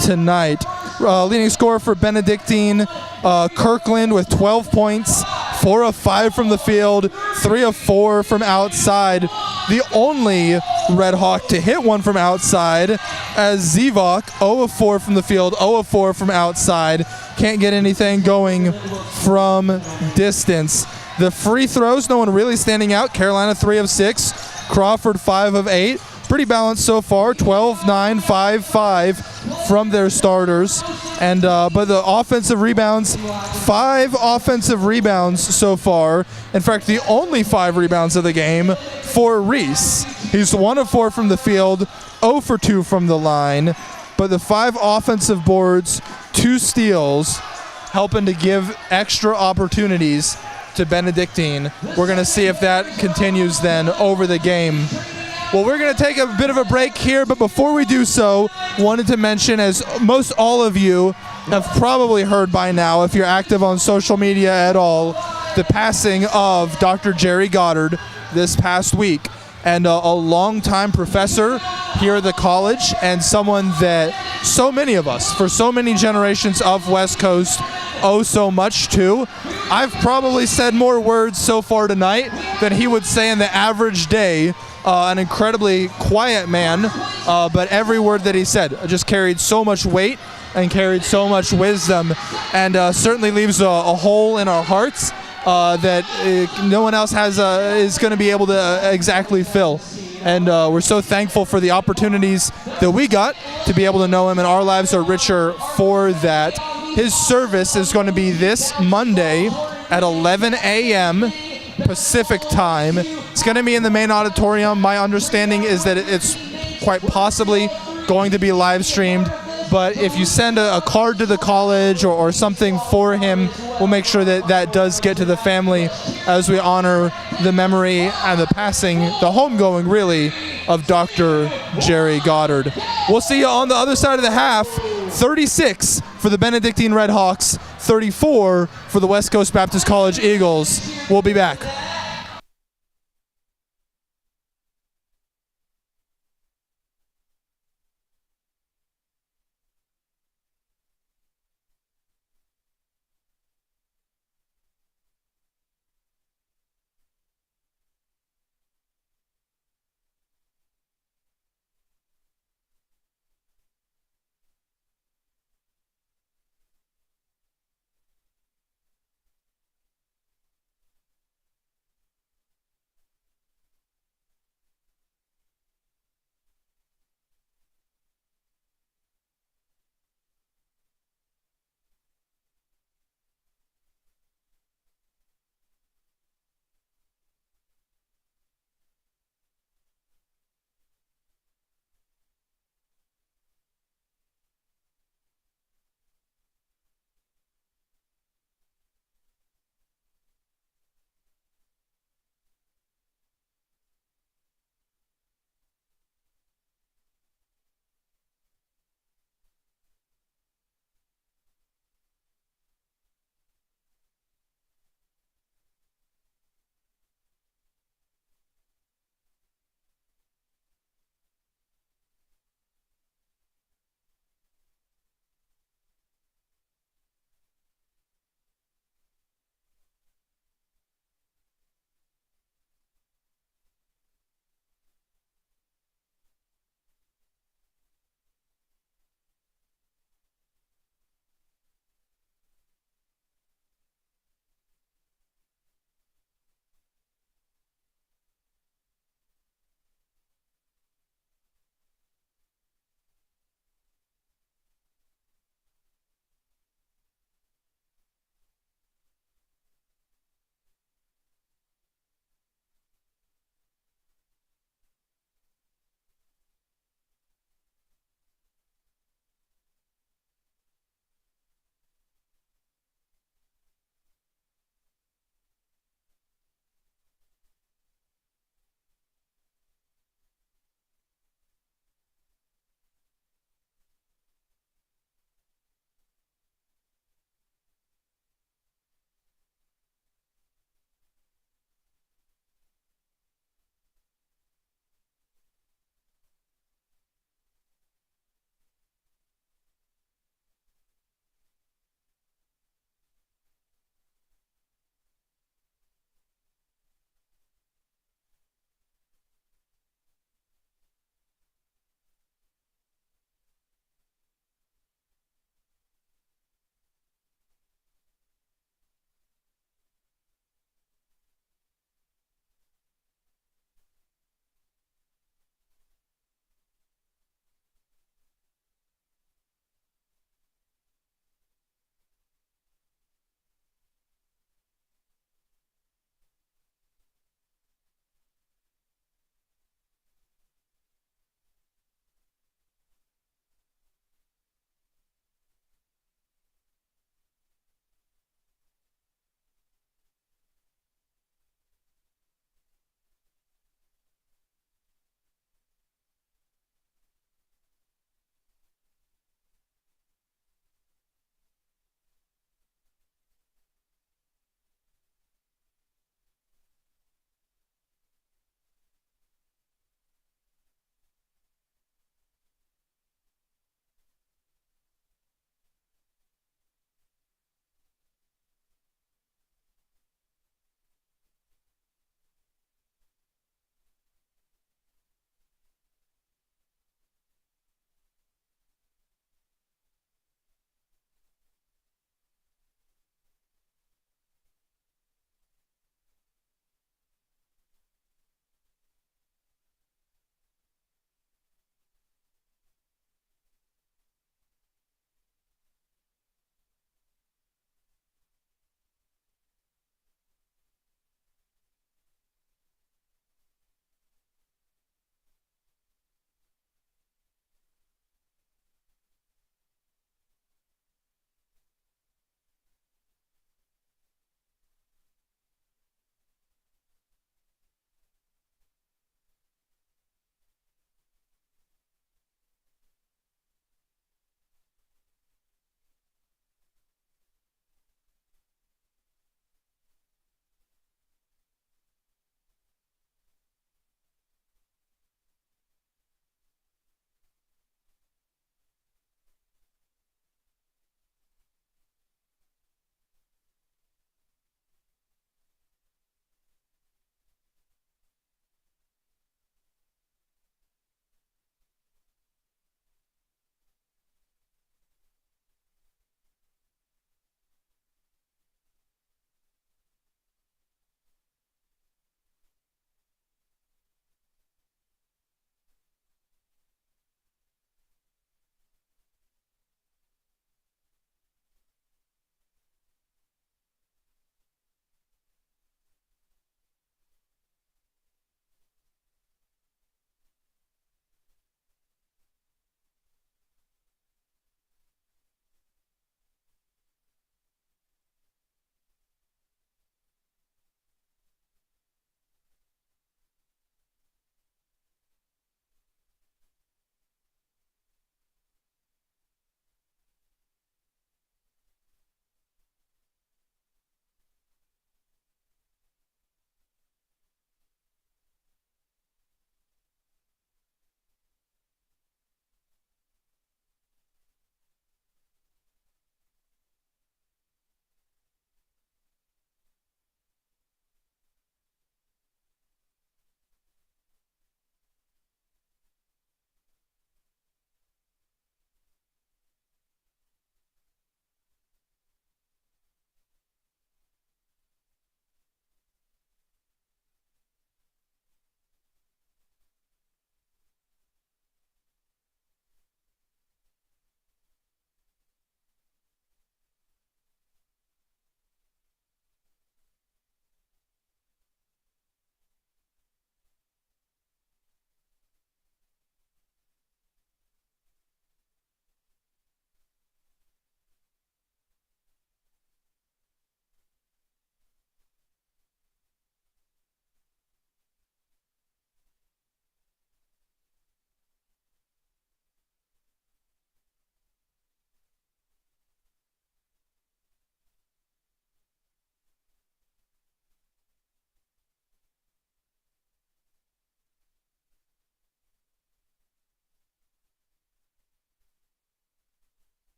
[SPEAKER 1] tonight. Leading scorer for Benedictine, Kirkland with 12 points, 4 of 5 from the field, 3 of 4 from outside. The only Red Hawk to hit one from outside, as Zivok, 0 of 4 from the field, 0 of 4 from outside. Can't get anything going from distance. The free throws, no one really standing out. Carolina 3 of 6, Crawford 5 of 8. Pretty balanced so far, 12, 9, 5, 5 from their starters. And but the offensive rebounds, 5 offensive rebounds so far. In fact, the only 5 rebounds of the game for Reese. He's 1 of 4 from the field, 0 for 2 from the line. But the 5 offensive boards, 2 steals, helping to give extra opportunities to Benedictine. We're going to see if that continues then over the game. Well, we're going to take a bit of a break here, but before we do so, wanted to mention, as most all of you have probably heard by now, if you're active on social media at all, the passing of Dr. Jerry Goddard this past week. And a longtime professor here at the college, and someone that so many of us, for so many generations of West Coast, owe so much to. I've probably said more words so far tonight than he would say in the average day. An incredibly quiet man, but every word that he said just carried so much weight and carried so much wisdom, and certainly leaves a hole in our hearts that no one else is going to be able to exactly fill. And we're so thankful for the opportunities that we got to be able to know him, and our lives are richer for that. His service is going to be this Monday at 11 a.m. Pacific time. It's going to be in the main auditorium. My understanding is that it's quite possibly going to be live streamed, but if you send a card to the college or something for him, we'll make sure that that does get to the family as we honor the memory and the passing, the homegoing really, of Dr. Jerry Goddard. We'll see you on the other side of the half. 36 for the Benedictine Red Hawks, 34 for the West Coast Baptist College Eagles. We'll be back.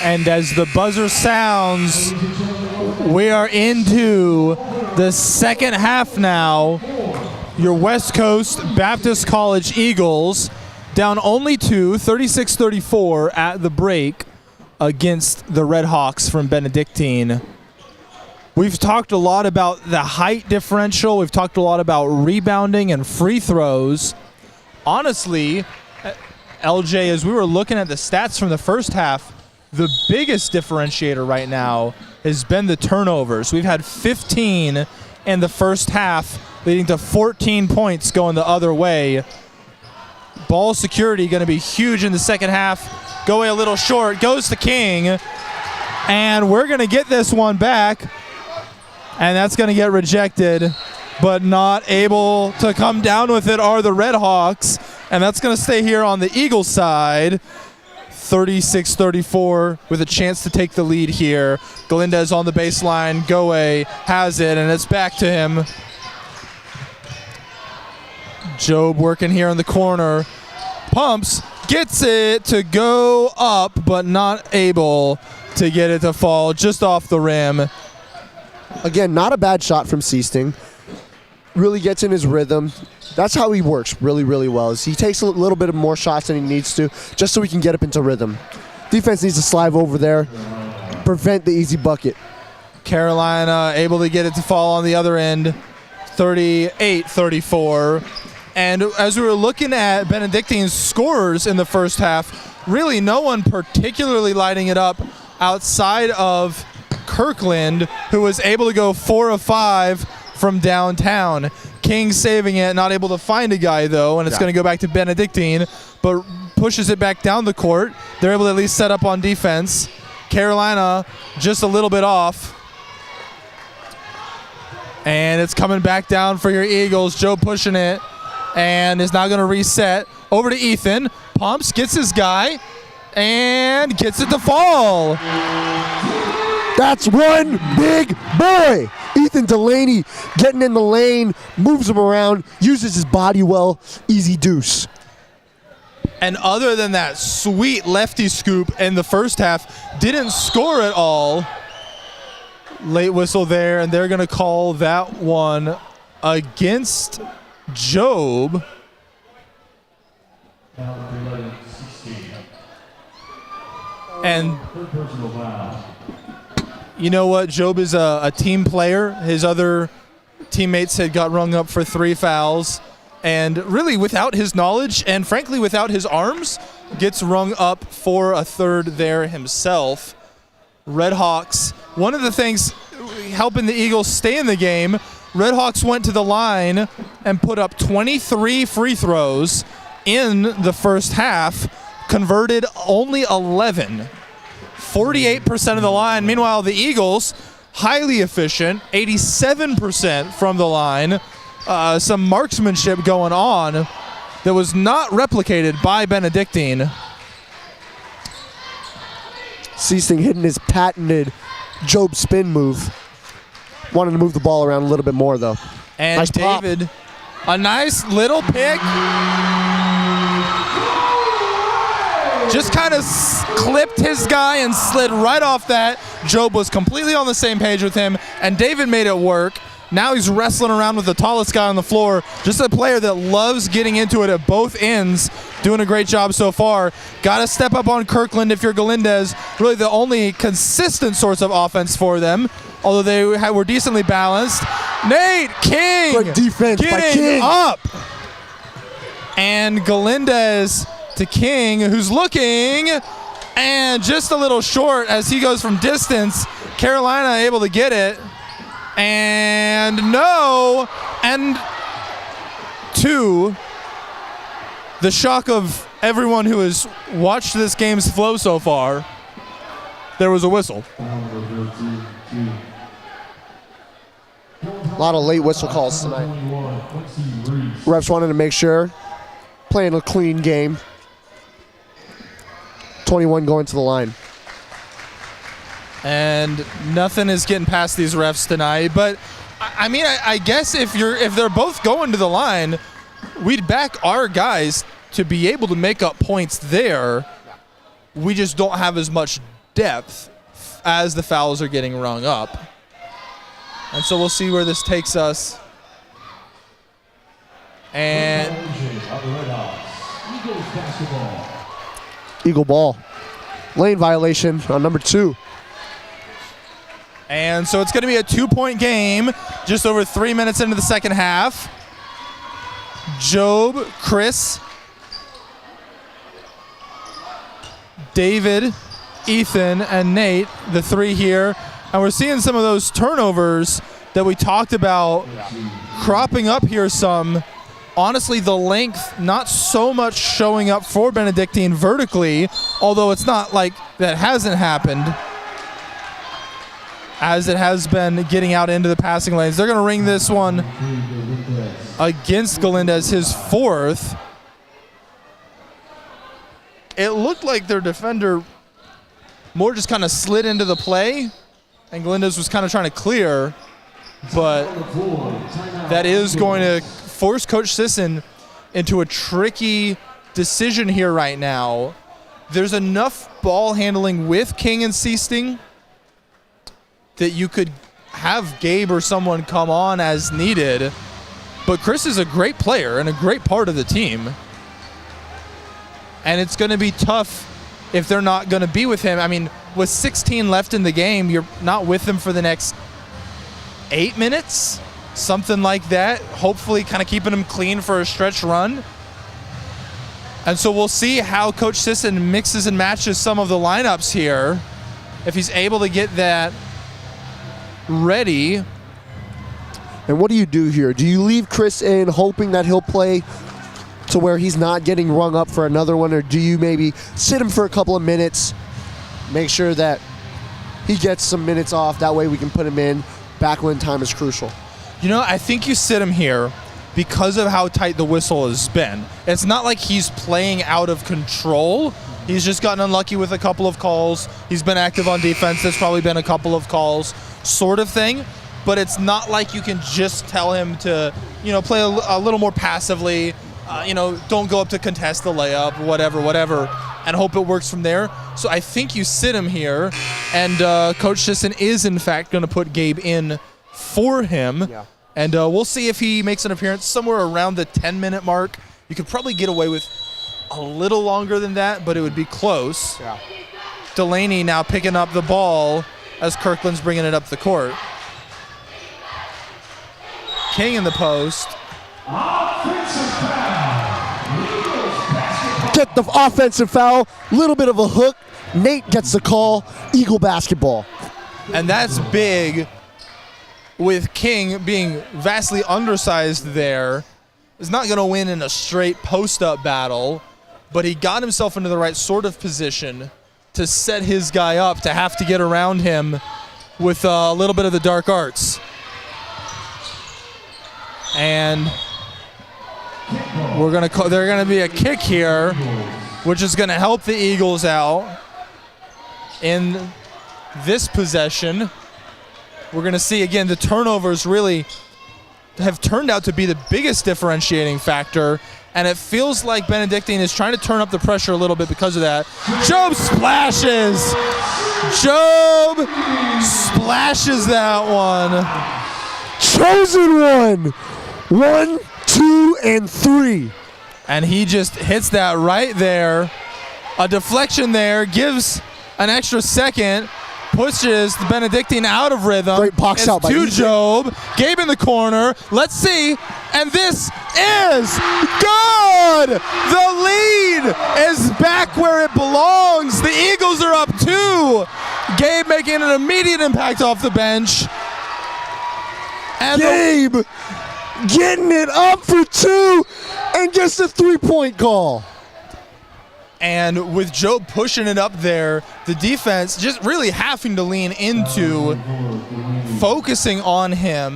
[SPEAKER 1] And as the buzzer sounds, we are into the second half now. Your West Coast Baptist College Eagles down only 2, 36-34 at the break against the Red Hawks from Benedictine. We've talked a lot about the height differential. We've talked a lot about rebounding and free throws. Honestly, LJ, as we were looking at the stats from the first half, the biggest differentiator right now has been the turnovers. We've had 15 in the first half, leading to 14 points going the other way. Ball security going to be huge in the second half. Go away a little short, goes to King, and we're going to get this one back, and that's going to get rejected, but not able to come down with it are the Red Hawks, and that's going to stay here on the Eagles side. 36-34 with a chance to take the lead here. Galindez on the baseline. Goe has it, and it's back to him. Job working here in the corner. Pumps, gets it to go up, but not able to get it to fall just off the rim.
[SPEAKER 2] Again, not a bad shot from Seasting. Really gets in his rhythm. That's how he works really, really well. Is he takes a little bit of more shots than he needs to, just so he can get up into rhythm. Defense needs to slide over there, prevent the easy bucket.
[SPEAKER 1] Carolina able to get it to fall on the other end, 38-34. And as we were looking at Benedictine's scorers in the first half, really no one particularly lighting it up outside of Kirkland, who was able to go 4 of 5 from downtown. King saving it, not able to find a guy though, and it's going to go back to Benedictine, but pushes it back down the court. They're able to at least set up on defense. Carolina just a little bit off. And it's coming back down for your Eagles. Joe pushing it, and is now going to reset. Over to Ethan. Pumps, gets his guy, and gets it to fall.
[SPEAKER 2] That's one big boy. Ethan Delaney getting in the lane, moves him around, uses his body well, easy deuce.
[SPEAKER 1] And other than that sweet lefty scoop in the first half, didn't score at all. Late whistle there, and they're going to call that one against Job. And you know what? Job is a team player. His other teammates had got rung up for 3 fouls. And really, without his knowledge and, frankly, without his arms, gets rung up for a third there himself. Red Hawks, one of the things helping the Eagles stay in the game, Red Hawks went to the line and put up 23 free throws in the first half, converted only 11. 48% of the line. Meanwhile, the Eagles, highly efficient, 87% from the line. Some marksmanship going on that was not replicated by Benedictine.
[SPEAKER 2] Seasting hitting his patented Job spin move. Wanted to move the ball around a little bit more, though.
[SPEAKER 1] And
[SPEAKER 2] nice
[SPEAKER 1] David, a nice little pick. Just kind of clipped his guy and slid right off that. Job was completely on the same page with him, and David made it work. Now he's wrestling around with the tallest guy on the floor. Just a player that loves getting into it at both ends. Doing a great job so far. Got to step up on Kirkland if you're Galindez. Really the only consistent source of offense for them, although they were decently balanced. Nate King
[SPEAKER 2] good defense by
[SPEAKER 1] getting
[SPEAKER 2] King.
[SPEAKER 1] up. And Galindez to King, who's looking, and just a little short as he goes from distance. Carolina able to get it. And no, and to the shock of everyone who has watched this game's flow so far, there was a whistle.
[SPEAKER 2] A lot of late whistle calls tonight. Refs wanted to make sure. Playing a clean game. 21 going to the line.
[SPEAKER 1] And nothing is getting past these refs tonight. But I mean, I guess if they're both going to the line, we'd back our guys to be able to make up points there. We just don't have as much depth as the fouls are getting rung up. And so we'll see where this takes us. And
[SPEAKER 2] Eagle ball. Lane violation on number 2.
[SPEAKER 1] And so it's going to be a 2-point game just over 3 minutes into the second half. Job, Chris, David, Ethan, and Nate, the 3 here. And we're seeing some of those turnovers that we talked about cropping up here some. Honestly, the length not so much showing up for Benedictine vertically, although it's not like that hasn't happened, as it has been getting out into the passing lanes. They're going to ring this one against Galindez, his 4th. It looked like their defender more just kind of slid into the play, and Galindez was kind of trying to clear, but that is going to force Coach Sisson into a tricky decision here right now. There's enough ball handling with King and Seasting that you could have Gabe or someone come on as needed, but Chris is a great player and a great part of the team. And it's going to be tough if they're not going to be with him. I mean, with 16 left in the game, you're not with him for the next 8 minutes, something like that. Hopefully kind of keeping him clean for a stretch run. And so we'll see how Coach Sisson mixes and matches some of the lineups here. If he's able to get that ready.
[SPEAKER 2] And what do you do here? Do you leave Chris in hoping that he'll play to where he's not getting rung up for another one, or do you maybe sit him for a couple of minutes, make sure that he gets some minutes off, that way we can put him in back when time is crucial?
[SPEAKER 1] You know, I think you sit him here because of how tight the whistle has been. It's not like he's playing out of control. He's just gotten unlucky with a couple of calls. He's been active on defense. There's probably been a couple of calls, sort of thing. But it's not like you can just tell him to, play a little more passively, don't go up to contest the layup, whatever, and hope it works from there. So I think you sit him here, and Coach Sisson is, in fact, going to put Gabe in for him.
[SPEAKER 2] Yeah.
[SPEAKER 1] And we'll see if he makes an appearance somewhere around the 10-minute mark. You could probably get away with a little longer than that, but it would be close.
[SPEAKER 2] Yeah.
[SPEAKER 1] Delaney now picking up the ball as Kirkland's bringing it up the court. King in the post.
[SPEAKER 2] Get the offensive foul, little bit of a hook. Nate gets the call, Eagle basketball.
[SPEAKER 1] And that's big, with King being vastly undersized there. Is not going to win in a straight post-up battle, but he got himself into the right sort of position to set his guy up to have to get around him with a little bit of the dark arts. And they're going to be a kick here, which is going to help the Eagles out in this possession. We're going to see, again, the turnovers really have turned out to be the biggest differentiating factor, and it feels like Benedictine is trying to turn up the pressure a little bit because of that. Job splashes! Job splashes that one.
[SPEAKER 2] Chosen one! 1, 2, and 3.
[SPEAKER 1] And he just hits that right there. A deflection there, gives an extra second, pushes the Benedictine out of rhythm.
[SPEAKER 2] Great box out by
[SPEAKER 1] to
[SPEAKER 2] Ethan.
[SPEAKER 1] Job. Gabe in the corner. Let's see. And this is good! The lead is back where it belongs. The Eagles are up 2. Gabe making an immediate impact off the bench. And
[SPEAKER 2] Gabe getting it up for 2 and gets a 3-point call.
[SPEAKER 1] And with Job pushing it up there, the defense just really having to lean into focusing on him.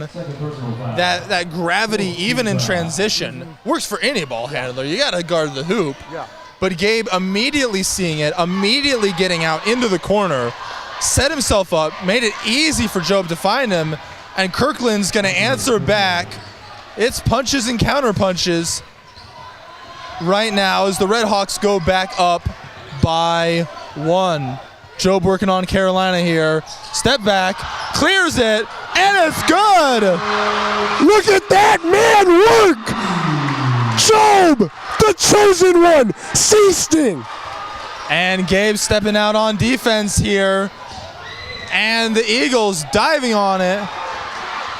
[SPEAKER 1] That gravity, even in transition, works for any ball handler. You got to guard the hoop.
[SPEAKER 2] Yeah.
[SPEAKER 1] But Gabe immediately seeing it, immediately getting out into the corner, set himself up, made it easy for Job to find him, and Kirkland's going to answer back. It's punches and counter punches right now as the Red Hawks go back up by 1. Job working on Carolina here. Step back, clears it, and it's good.
[SPEAKER 2] Look at that man work! Job, the chosen one, seasting.
[SPEAKER 1] And Gabe stepping out on defense here. And the Eagles diving on it.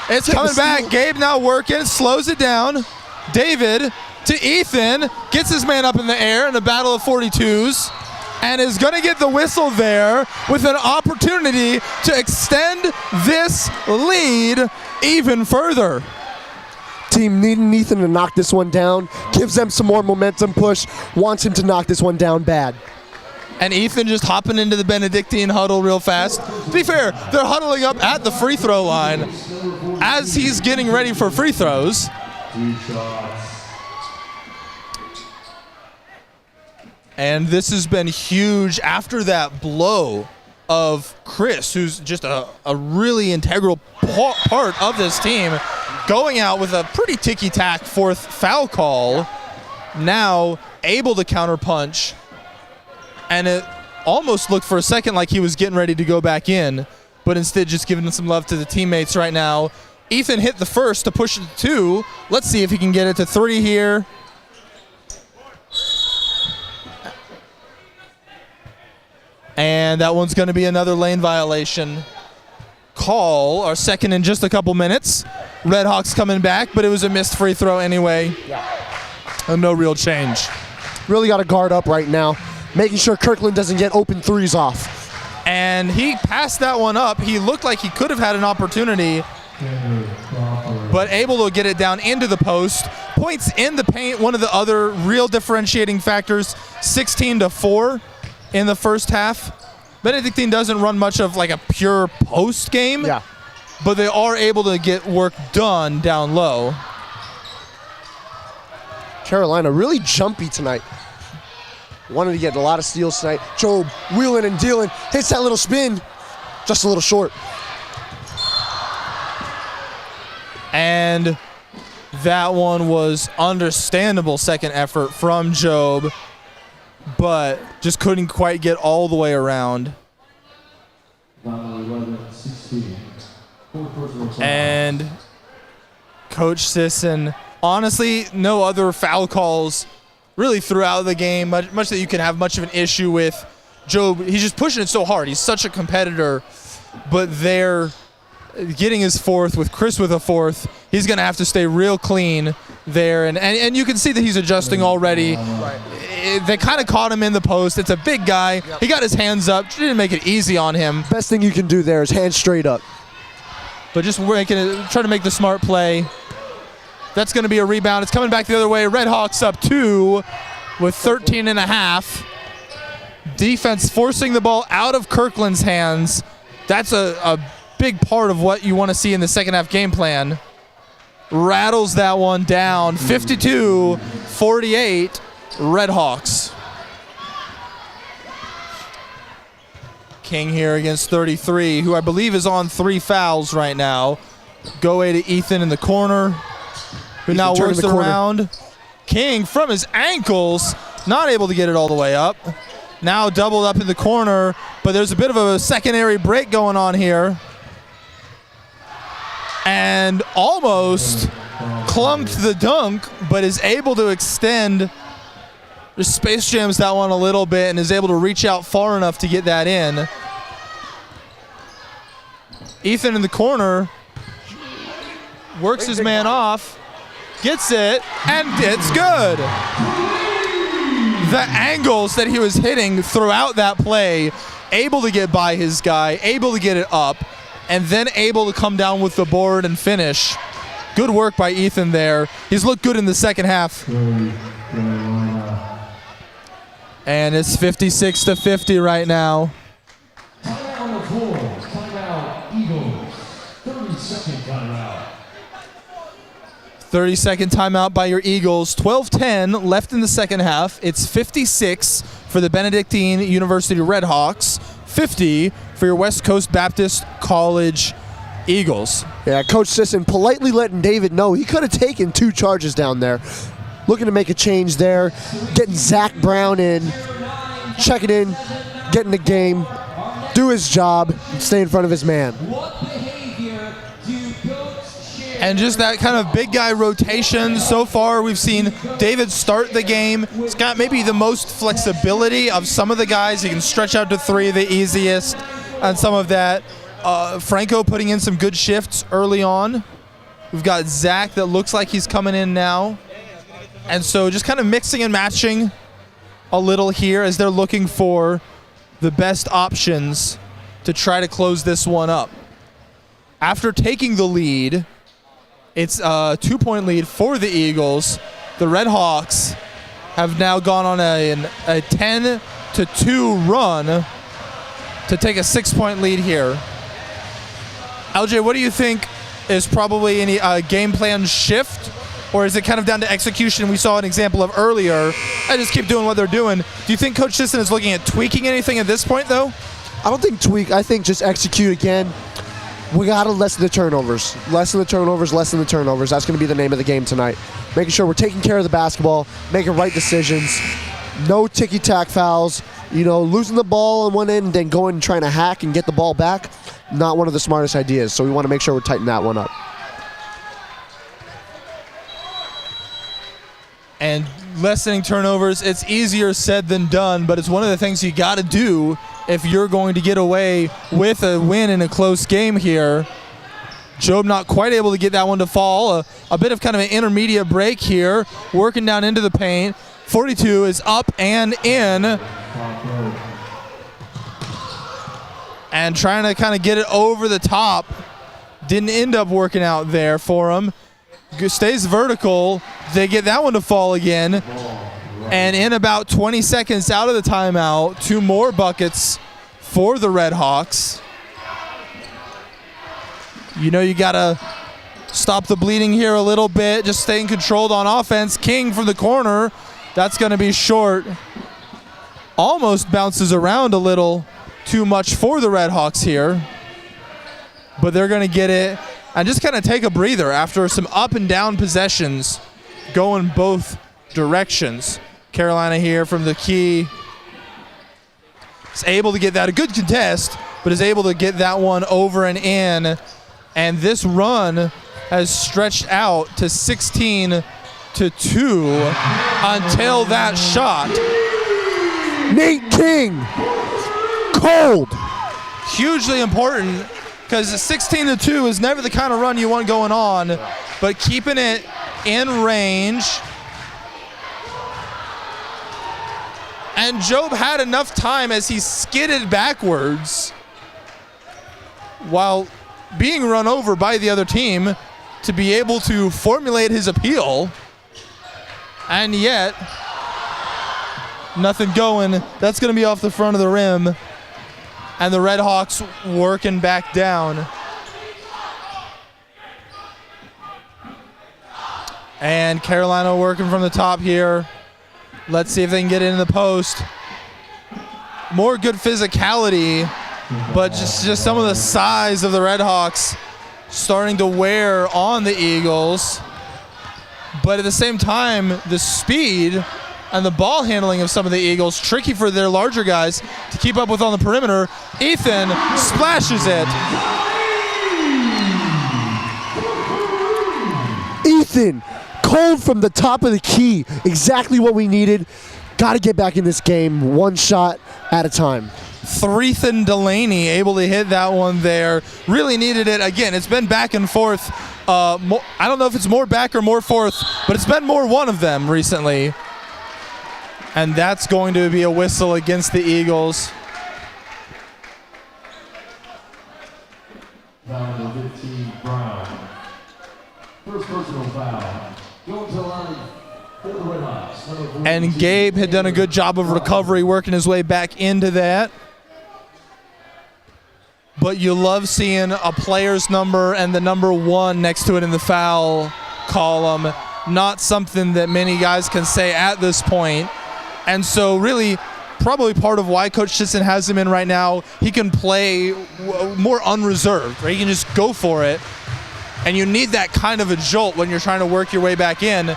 [SPEAKER 1] It's coming back. Gabe now working, slows it down. David to Ethan, gets his man up in the air in a battle of 42s. And is going to get the whistle there with an opportunity to extend this lead even further.
[SPEAKER 2] Team needing Ethan to knock this one down, gives them some more momentum push, wants him to knock this one down bad.
[SPEAKER 1] And Ethan just hopping into the Benedictine huddle real fast. To be fair, they're huddling up at the free throw line as he's getting ready for free throws.
[SPEAKER 4] 2 shots.
[SPEAKER 1] And this has been huge after that blow of Chris, who's just a really integral part of this team, going out with a pretty ticky-tack 4th foul call, now able to counterpunch. And it almost looked for a second like he was getting ready to go back in, but instead just giving some love to the teammates right now. Ethan hit the first to push it to 2. Let's see if he can get it to 3 here. And that one's going to be another lane violation call, our second in just a couple minutes. Redhawks coming back, but it was a missed free throw anyway. No real change.
[SPEAKER 2] Really got to guard up right now, making sure Kirkland doesn't get open threes off.
[SPEAKER 1] And he passed that one up. He looked like he could have had an opportunity, but able to get it down into the post. Points in the paint, one of the other real differentiating factors, 16-4 in the first half. Benedictine doesn't run much of like a pure post game, but they are able to get work done down low.
[SPEAKER 2] Carolina really jumpy tonight. Wanted to get a lot of steals tonight. Job wheeling and dealing, hits that little spin, just a little short.
[SPEAKER 1] And that one was understandable second effort from Job, but just couldn't quite get all the way around. And Coach Sisson, honestly, no other foul calls really throughout the game, much that you can have much of an issue with. Job, he's just pushing it so hard. He's such a competitor, but they're getting his 4th with Chris with a 4th. He's going to have to stay real clean there, and you can see that he's adjusting already. They kind of caught him in the post. It's a big guy. He got his hands up. Didn't make it easy on him.
[SPEAKER 2] Best thing you can do there is hands straight up.
[SPEAKER 1] But just trying to make the smart play. That's going to be a rebound. It's coming back the other way. Redhawks up 2 with 13 and a half. Defense forcing the ball out of Kirkland's hands. That's a big part of what you want to see in the second half game plan. Rattles that one down. 52-48, Redhawks. King here against 33, who I believe is on 3 fouls right now. Go away to Ethan in the corner, who now works it around. King from his ankles, not able to get it all the way up. Now doubled up in the corner, but there's a bit of a secondary break going on here. And almost clunked the dunk, but is able to extend. Just space jams that one a little bit and is able to reach out far enough to get that in. Ethan in the corner works his man off, gets it, and it's good. The angles that he was hitting throughout that play, able to get by his guy, able to get it up, and then able to come down with the board and finish. Good work by Ethan there. He's looked good in the second half. And it's 56-50 right now.
[SPEAKER 4] Timeout on the floor. Timeout, Eagles. 30-second timeout.
[SPEAKER 1] 30-second timeout by your Eagles. 12:10 left in the second half. It's 56 for the Benedictine University Redhawks, 50 for your West Coast Baptist College Eagles.
[SPEAKER 2] Yeah, Coach Sisson politely letting David know he could have taken 2 charges down there. Looking to make a change there, getting Zach Brown in, checking in, getting the game. do his job, and stay in front of his man.
[SPEAKER 3] What behavior do goats share?
[SPEAKER 1] And just that kind of big guy rotation. So far, we've seen David start the game. He's got maybe the most flexibility of some of the guys. He can stretch out to 3 the easiest on some of that. Franco putting in some good shifts early on. We've got Zach that looks like he's coming in now. And so just kind of mixing and matching a little here as they're looking for the best options to try to close this one up. After taking the lead, it's a 2-point lead for the Eagles. The Red Hawks have now gone on a 10-2 run to take a 6-point lead here. LJ, what do you think is probably any game plan shift, or is it kind of down to execution? We saw an example of earlier. I just keep doing what they're doing. Do you think Coach Sisson is looking at tweaking anything at this point, though?
[SPEAKER 2] I don't think tweak. I think just execute again. We got to lessen the turnovers. Lessen the turnovers, lessen the turnovers. That's going to be the name of the game tonight. Making sure we're taking care of the basketball, making right decisions. No ticky-tack fouls. You know, losing the ball on one end and then going and trying to hack and get the ball back, not one of the smartest ideas. So we want to make sure we're tightening that one up.
[SPEAKER 1] And lessening turnovers, it's easier said than done, but it's one of the things you got to do if you're going to get away with a win in a close game here. Job not quite able to get that one to fall. A bit of kind of an intermediate break here, working down into the paint. 42 is up and in. And trying to kind of get it over the top. Didn't end up working out there for him. Stays vertical. They get that one to fall again. And in about 20 seconds out of the timeout, 2 more buckets for the Red Hawks. You know you got to stop the bleeding here a little bit. Just staying controlled on offense. King from the corner. That's going to be short. Almost bounces around a little too much for the Red Hawks here. But they're going to get it and just kind of take a breather after some up and down possessions going both directions. Carolina here from the key is able to get that. A good contest, but is able to get that one over and in. And this run has stretched out to 16-2 until that shot.
[SPEAKER 2] Nate King, cold.
[SPEAKER 1] Hugely important because 16-2 is never the kind of run you want going on, but keeping it in range. And Job had enough time as he skidded backwards while being run over by the other team to be able to formulate his appeal. And yet, nothing going. That's going to be off the front of the rim. And the Red Hawks working back down. And Carolina working from the top here. Let's see if they can get it in the post. More good physicality, but just some of the size of the Red Hawks starting to wear on the Eagles. But at the same time, the speed and the ball handling of some of the Eagles, tricky for their larger guys to keep up with on the perimeter. Ethan splashes it.
[SPEAKER 2] Ethan, cold from the top of the key. Exactly what we needed. Got to get back in this game one shot at a time.
[SPEAKER 1] Threethan Delaney able to hit that one there. Really needed it. Again, it's been back and forth. I don't know if it's more back or more forth, but it's been more one of them recently. And that's going to be a whistle against the Eagles.
[SPEAKER 4] Foul number 15, Brown. First personal foul. Going to the line for the Red Hawks.
[SPEAKER 1] And Gabe had done a good job of recovery, working his way back into that. But you love seeing a player's number and the number 1 next to it in the foul column. Not something that many guys can say at this point. And so really, probably part of why Coach Sisson has him in right now, he can play more unreserved, right? He can just go for it. And you need that kind of a jolt when you're trying to work your way back in.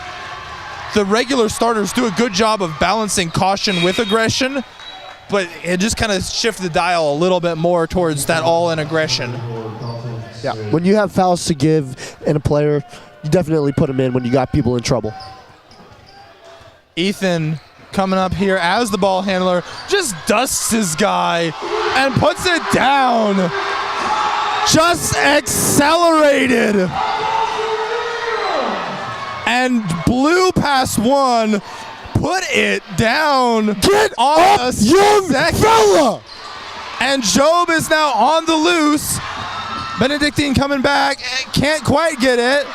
[SPEAKER 1] The regular starters do a good job of balancing caution with aggression, but it just kind of shifted the dial a little bit more towards that all-in aggression.
[SPEAKER 2] Yeah. When you have fouls to give in a player, you definitely put them in when you got people in trouble.
[SPEAKER 1] Ethan coming up here as the ball handler, just dusts his guy and puts it down. Just accelerated and blew past one, put it down.
[SPEAKER 2] Get
[SPEAKER 1] on
[SPEAKER 2] up, young fella!
[SPEAKER 1] And Job is now on the loose. Benedictine coming back, can't quite get it.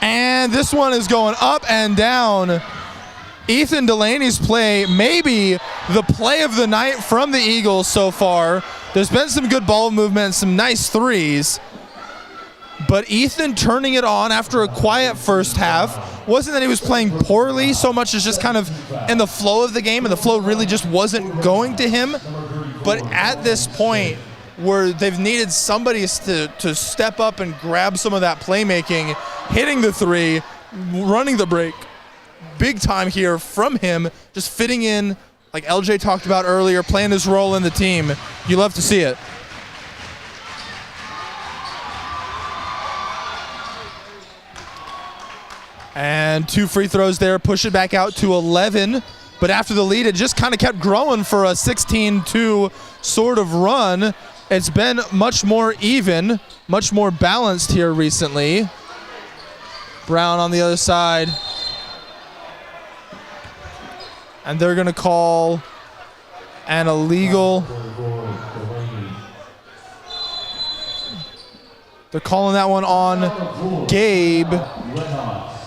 [SPEAKER 1] And this one is going up and down. Ethan Delaney's play, maybe the play of the night from the Eagles so far. There's been some good ball movement, some nice threes. But Ethan turning it on after a quiet first half. Wasn't that he was playing poorly so much as just kind of in the flow of the game, and the flow really just wasn't going to him. But at this point where they've needed somebody to step up and grab some of that playmaking, hitting the three, running the break, big time here from him, just fitting in like LJ talked about earlier, playing his role in the team. You love to see it. And 2 free throws there, push it back out to 11. But after the lead, it just kind of kept growing for a 16-2 sort of run. It's been much more even, much more balanced here recently. Brown on the other side. And they're going to call an illegal. They're calling that one on Gabe,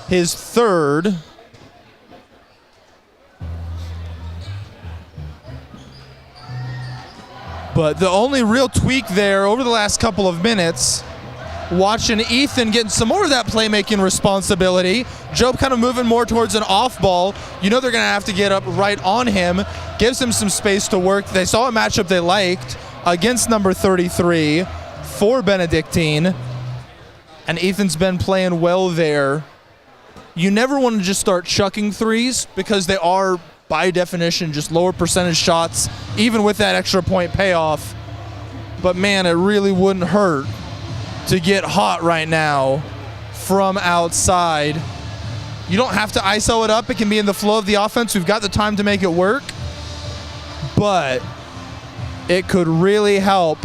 [SPEAKER 1] his third. But the only real tweak there over the last couple of minutes, watching Ethan getting some more of that playmaking responsibility. Job kind of moving more towards an off ball. You know they're going to have to get up right on him. Gives him some space to work. They saw a matchup they liked against number 33 for Benedictine. And Ethan's been playing well there. You never want to just start chucking threes because they are, by definition, just lower percentage shots, even with that extra point payoff. But man, it really wouldn't hurt to get hot right now from outside. You don't have to ISO it up. It can be in the flow of the offense. We've got the time to make it work. But it could really help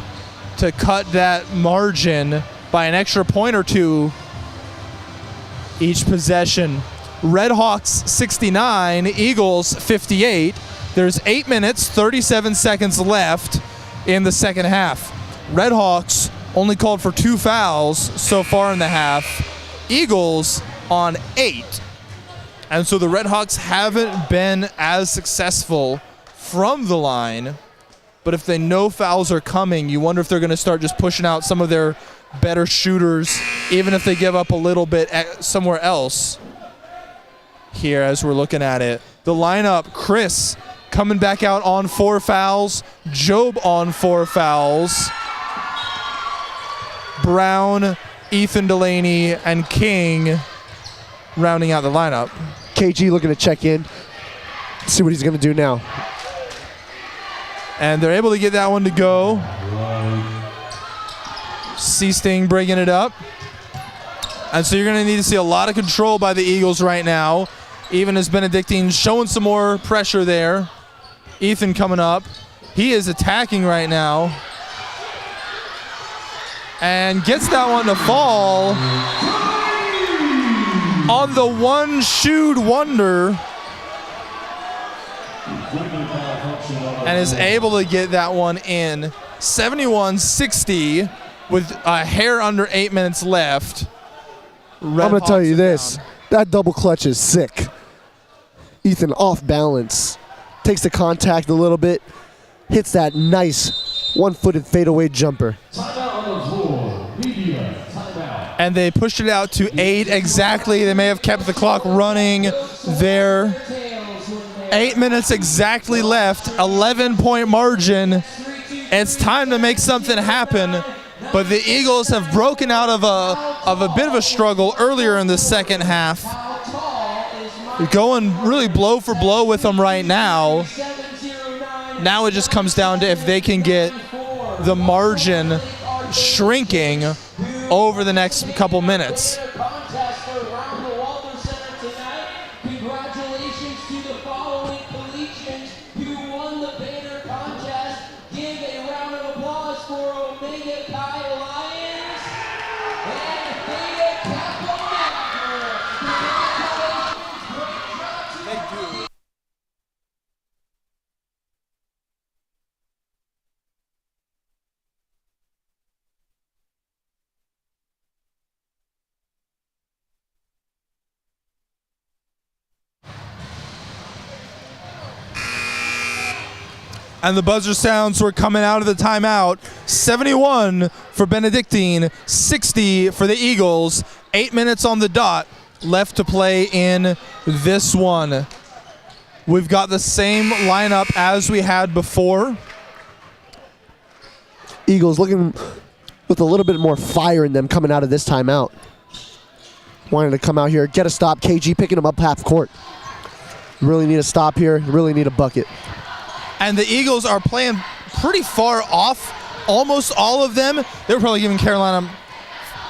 [SPEAKER 1] to cut that margin by an extra point or two each possession. Red Hawks 69, Eagles 58. There's 8 minutes, 37 seconds left in the second half. Red Hawks only called for 2 fouls so far in the half. Eagles on 8. And so the Red Hawks haven't been as successful from the line. But if they know fouls are coming, you wonder if they're going to start just pushing out some of their better shooters, even if they give up a little bit somewhere else. Here as we're looking at it, the lineup, Chris coming back out on 4 fouls, Job on 4 fouls, Brown, Ethan Delaney, and King rounding out the lineup.
[SPEAKER 2] KG looking to check in, see what he's going to do now.
[SPEAKER 1] And they're able to get that one to go. C-Sting bringing it up. And so you're going to need to see a lot of control by the Eagles right now, even as Benedictine showing some more pressure there. Ethan coming up. He is attacking right now. And gets that one to fall on the one-shoot wonder. And is able to get that one in. 71-60 with a hair under 8 minutes left.
[SPEAKER 2] I'm going to tell you this.
[SPEAKER 1] Down.
[SPEAKER 2] That double clutch is sick. Ethan off balance. Takes the contact a little bit. Hits that nice one-footed fadeaway jumper.
[SPEAKER 1] And they pushed it out to 8 exactly. They may have kept the clock running there. 8 minutes exactly left. 11-point margin. It's time to make something happen. But the Eagles have broken out of a bit of a struggle earlier in the second half. They're going really blow for blow with them right now. Now it just comes down to if they can get the margin shrinking over the next couple minutes.
[SPEAKER 3] Contest for around the Walter Center tonight. Congratulations to the following collegians who won the banner contest. Give a round of applause for Omega Chi Lions and Theta Kappa Mavericks. Congratulations, great job to
[SPEAKER 1] They do. And the buzzer sounds were coming out of the timeout. 71 for Benedictine, 60 for the Eagles. 8 minutes on the dot left to play in this one. We've got the same lineup as we had before.
[SPEAKER 2] Eagles looking with a little bit more fire in them coming out of this timeout. Wanting to come out here, get a stop. KG picking them up half court. Really need a stop here. Really need a bucket.
[SPEAKER 1] And the Eagles are playing pretty far off. Almost all of them. They were probably giving Carolina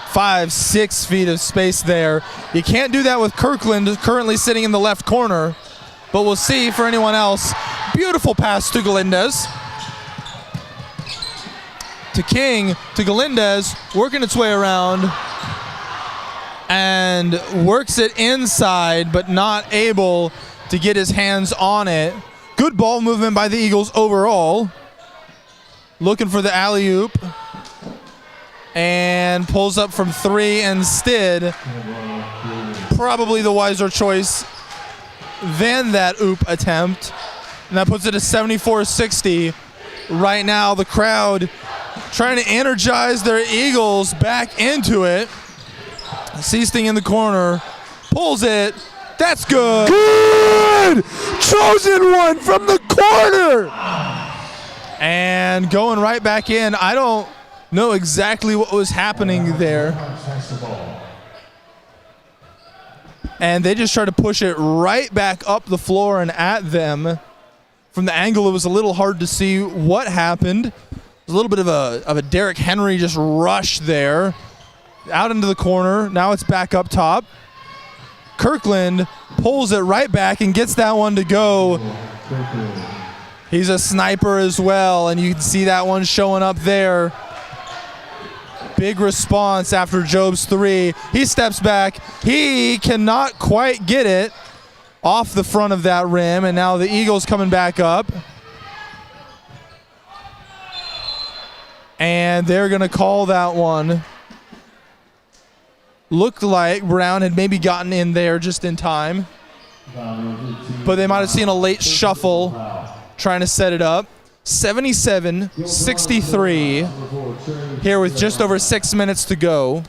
[SPEAKER 1] 5-6 feet of space there. You can't do that with Kirkland currently sitting in the left corner. But we'll see for anyone else. Beautiful pass to Galindez. To King, to Galindez, working its way around. And works it inside, but not able to get his hands on it. Good ball movement by the Eagles overall. Looking for the alley-oop. And pulls up from three instead. Probably the wiser choice than that oop attempt. And that puts it at 74-60. Right now, the crowd trying to energize their Eagles back into it. Seasting in the corner. Pulls it. That's good.
[SPEAKER 2] Good! Chosen one from the corner!
[SPEAKER 1] And going right back in. I don't know exactly what was happening there. And they just tried to push it right back up the floor and at them. From the angle, it was a little hard to see what happened. It was a little bit of a Derrick Henry just rush there. Out into the corner. Now it's back up top. Kirkland pulls it right back and gets that one to go. He's a sniper as well, and you can see that one showing up there. Big response after Job's three. He steps back. He cannot quite get it off the front of that rim, and now the Eagles coming back up. And they're going to call that one. Looked like Brown had maybe gotten in there just in time. But they might have seen a late shuffle trying to set it up. 77-63 here with just over 6 minutes to go.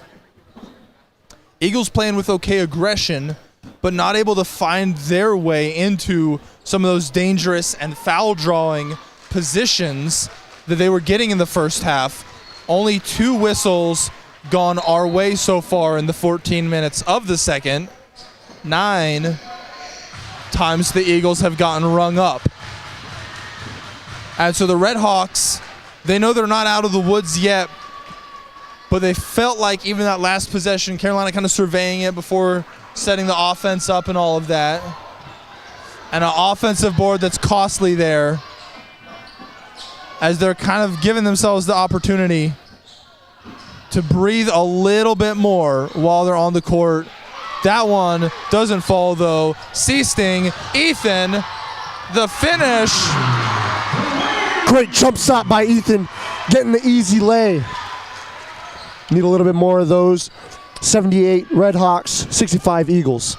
[SPEAKER 1] Eagles playing with okay aggression, but not able to find their way into some of those dangerous and foul-drawing positions that they were getting in the first half. Only 2 whistles gone our way so far in the 14 minutes of the second. 9 times the Eagles have gotten rung up. And so the Red Hawks, they know they're not out of the woods yet, but they felt like even that last possession, Carolina kind of surveying it before setting the offense up and all of that. And an offensive board that's costly there as they're kind of giving themselves the opportunity to breathe a little bit more while they're on the court. That one doesn't fall though. Seasting, Ethan, the finish.
[SPEAKER 2] Great jump shot by Ethan, getting the easy lay. Need a little bit more of those. 78 Red Hawks, 65 Eagles.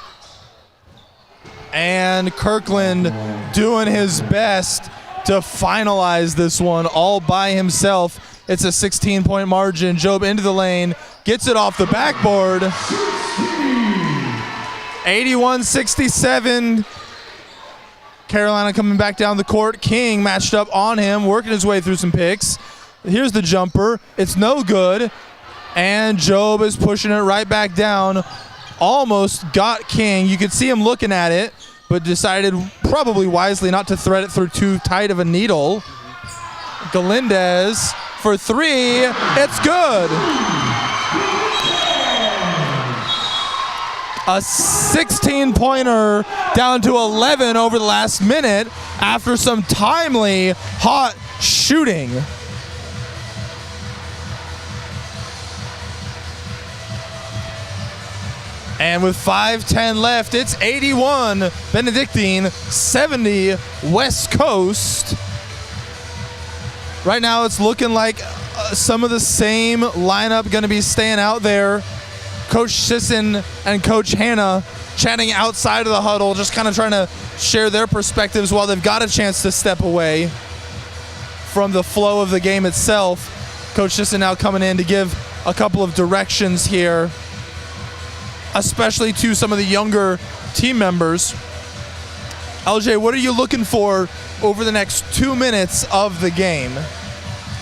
[SPEAKER 1] And Kirkland doing his best to finalize this one all by himself. It's a 16-point margin. Job into the lane, gets it off the backboard. 81-67. Carolina coming back down the court. King matched up on him, working his way through some picks. Here's the jumper. It's no good. And Job is pushing it right back down. Almost got King. You could see him looking at it. but decided probably wisely not to thread it through too tight of a needle. Galindez for three. It's good. A 16-pointer down to 11 over the last minute after some timely, hot shooting. And with 5:10 left, it's 81 Benedictine, 70 West Coast. Right now it's looking like some of the same lineup going to be staying out there. Coach Sisson and Coach Hanna chatting outside of the huddle, just kind of trying to share their perspectives while they've got a chance to step away from the flow of the game itself. Coach Sisson now coming in to give a couple of directions here, especially to some of the younger team members. LJ, what are you looking for over the next 2 minutes of the game?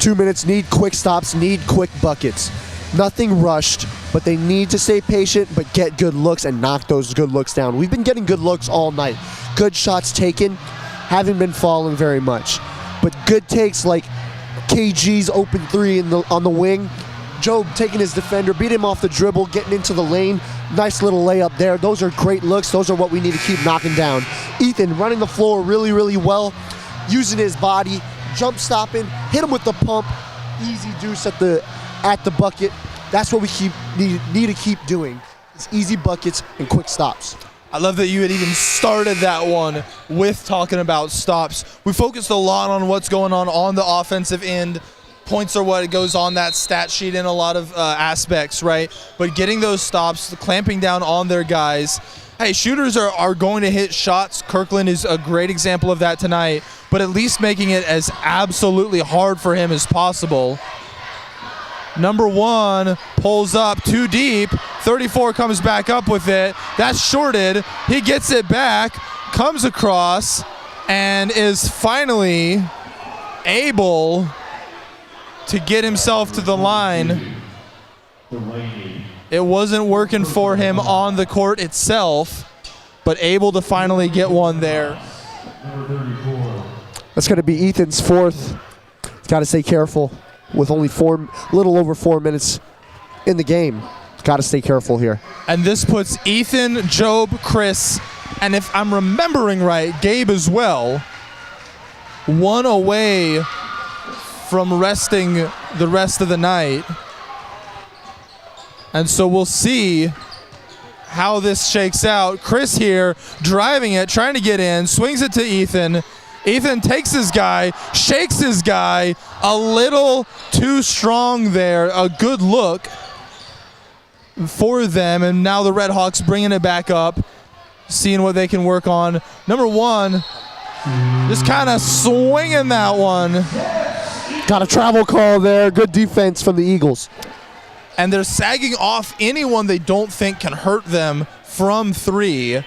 [SPEAKER 2] 2 minutes, need quick stops, need quick buckets. Nothing rushed, but they need to stay patient, but get good looks and knock those good looks down. We've been getting good looks all night. Good shots taken, haven't been falling very much. But good takes like KG's open three on the wing. Job taking his defender, beat him off the dribble, getting into the lane. Nice little layup there. Those are great looks. Those are what we need to keep knocking down. Ethan running the floor really, really well, using his body, jump stopping, hit him with the pump. Easy deuce at the bucket. That's what we need to keep doing. It's easy buckets and quick stops.
[SPEAKER 1] I love that you had even started that one with talking about stops. We focused a lot on what's going on the offensive end. Points are what goes on that stat sheet in a lot of aspects, right? But getting those stops, clamping down on their guys. Hey, shooters are going to hit shots. Kirkland is a great example of that tonight, but at least making it as absolutely hard for him as possible. Number one pulls up too deep. 34 comes back up with it. That's shorted. He gets it back, comes across, and is finally able to get himself to the line. It wasn't working for him on the court itself, but able to finally get one there.
[SPEAKER 2] That's going to be Ethan's fourth. He's got to stay careful with only little over 4 minutes in the game. Got to stay careful here.
[SPEAKER 1] And this puts Ethan, Job, Chris, and if I'm remembering right, Gabe as well, one away from resting the rest of the night. And so we'll see how this shakes out. Chris here driving it, trying to get in, swings it to Ethan. Ethan takes his guy, shakes his guy, a little too strong there. A good look for them, and now the Red Hawks bringing it back up, seeing what they can work on. Number one, just kind of swinging that one.
[SPEAKER 2] Got a travel call there. Good defense from the Eagles.
[SPEAKER 1] And they're sagging off anyone they don't think can hurt them from three.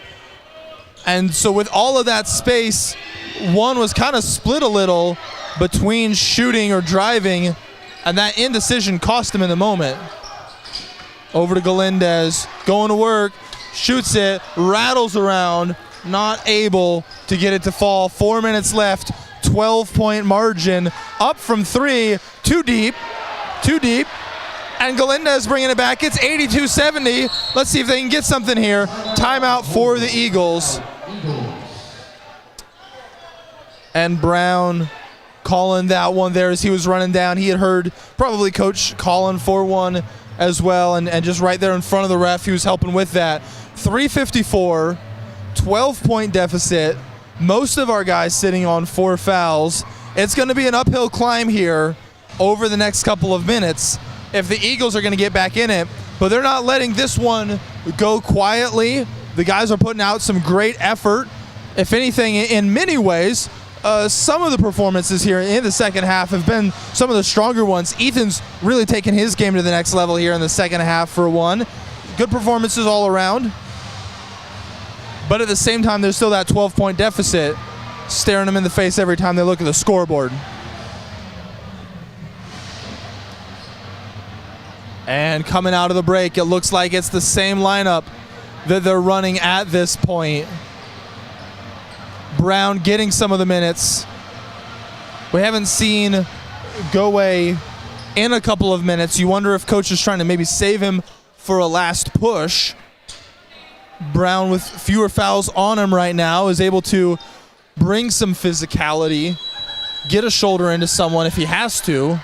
[SPEAKER 1] And so with all of that space, one was kind of split a little between shooting or driving, and that indecision cost him in the moment. Over to Galindez, going to work, shoots it, rattles around, not able to get it to fall. 4 minutes left, 12-point margin, up from three, too deep, and Galindez bringing it back. It's 82-70. Let's see if they can get something here. Timeout for the Eagles. And Brown calling that one there as he was running down. He had heard probably Coach calling for one as well, and just right there in front of the ref, he was helping with that. 3:54, 12-point deficit. Most of our guys sitting on 4 fouls. It's going to be an uphill climb here over the next couple of minutes if the Eagles are going to get back in it, but they're not letting this one go quietly. The guys are putting out some great effort. If anything, in many ways, some of the performances here in the second half have been some of the stronger ones. Ethan's really taken his game to the next level here in the second half for one. Good performances all around. But at the same time, there's still that 12-point deficit staring them in the face every time they look at the scoreboard. And coming out of the break, it looks like it's the same lineup that they're running at this point. Brown getting some of the minutes. We haven't seen Goe in a couple of minutes. You wonder if coach is trying to maybe save him for a last push. Brown, with fewer fouls on him right now, is able to bring some physicality, get a shoulder into someone if he has to.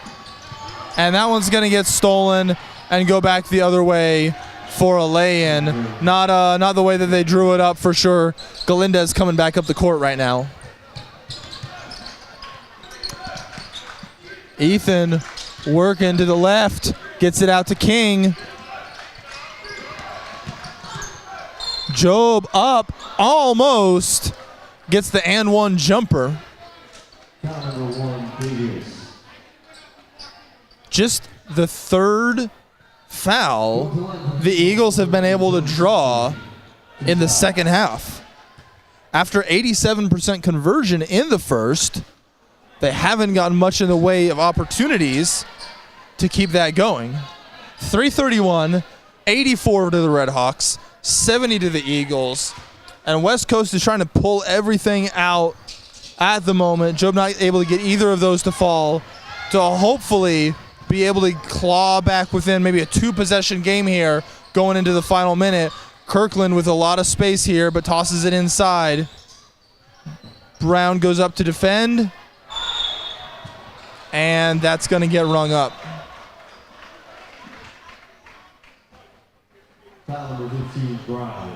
[SPEAKER 1] And that one's going to get stolen and go back the other way for a lay-in. Not the way that they drew it up for sure. Galindez coming back up the court right now. Ethan working to the left, gets it out to King. Job up, almost gets the and one jumper. Just the third foul the Eagles have been able to draw in the second half. After 87% conversion in the first, they haven't gotten much in the way of opportunities to keep that going. 331, 84 to the Redhawks, 70 to the Eagles, and West Coast is trying to pull everything out at the moment. Job not able to get either of those to fall to hopefully be able to claw back within maybe a two-possession game here going into the final minute. Kirkland with a lot of space here, but tosses it inside. Brown goes up to defend, and that's going to get rung up.
[SPEAKER 4] Foul number 15, Brown.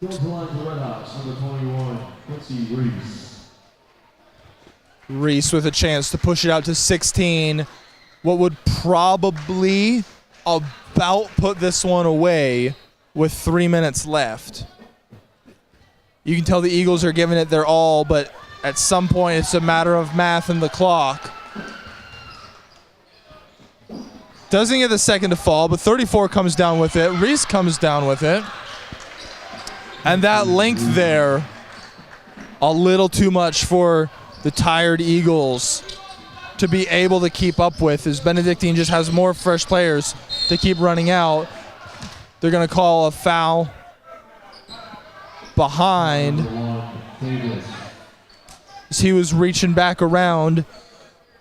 [SPEAKER 4] Goes the line to Redhawks, number 21, Quincy Reese.
[SPEAKER 1] Reese with a chance to push it out to 16. What would probably about put this one away with 3 minutes left. You can tell the Eagles are giving it their all, but at some point it's a matter of math and the clock. Doesn't get the second to fall, but 34 comes down with it. Reese comes down with it. And that length there, a little too much for the tired Eagles to be able to keep up with, as Benedictine just has more fresh players to keep running out. They're going to call a foul behind as he was reaching back around.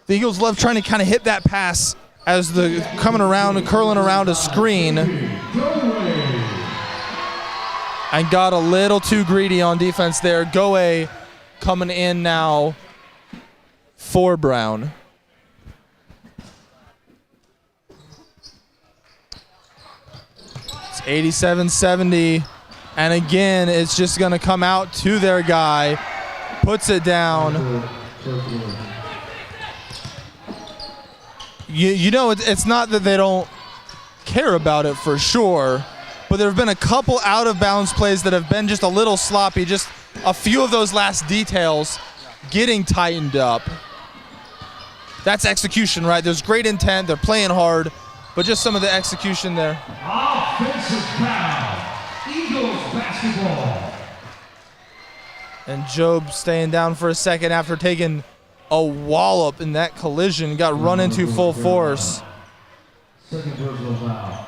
[SPEAKER 1] The Eagles love trying to kind of hit that pass as the coming around and curling around a screen, and got a little too greedy on defense there. Goe coming in now for Brown. It's 87-70, and again it's just going to come out to their guy, puts it down. You know, it's not that they don't care about it for sure, but there have been a couple out-of-bounds plays that have been just a little sloppy, just a few of those last details getting tightened up. That's execution, right? There's great intent, they're playing hard, but just some of the execution there.
[SPEAKER 4] Offensive foul, Eagles basketball.
[SPEAKER 1] And Job staying down for a second after taking a wallop in that collision, got run into full force,
[SPEAKER 4] Second personal foul.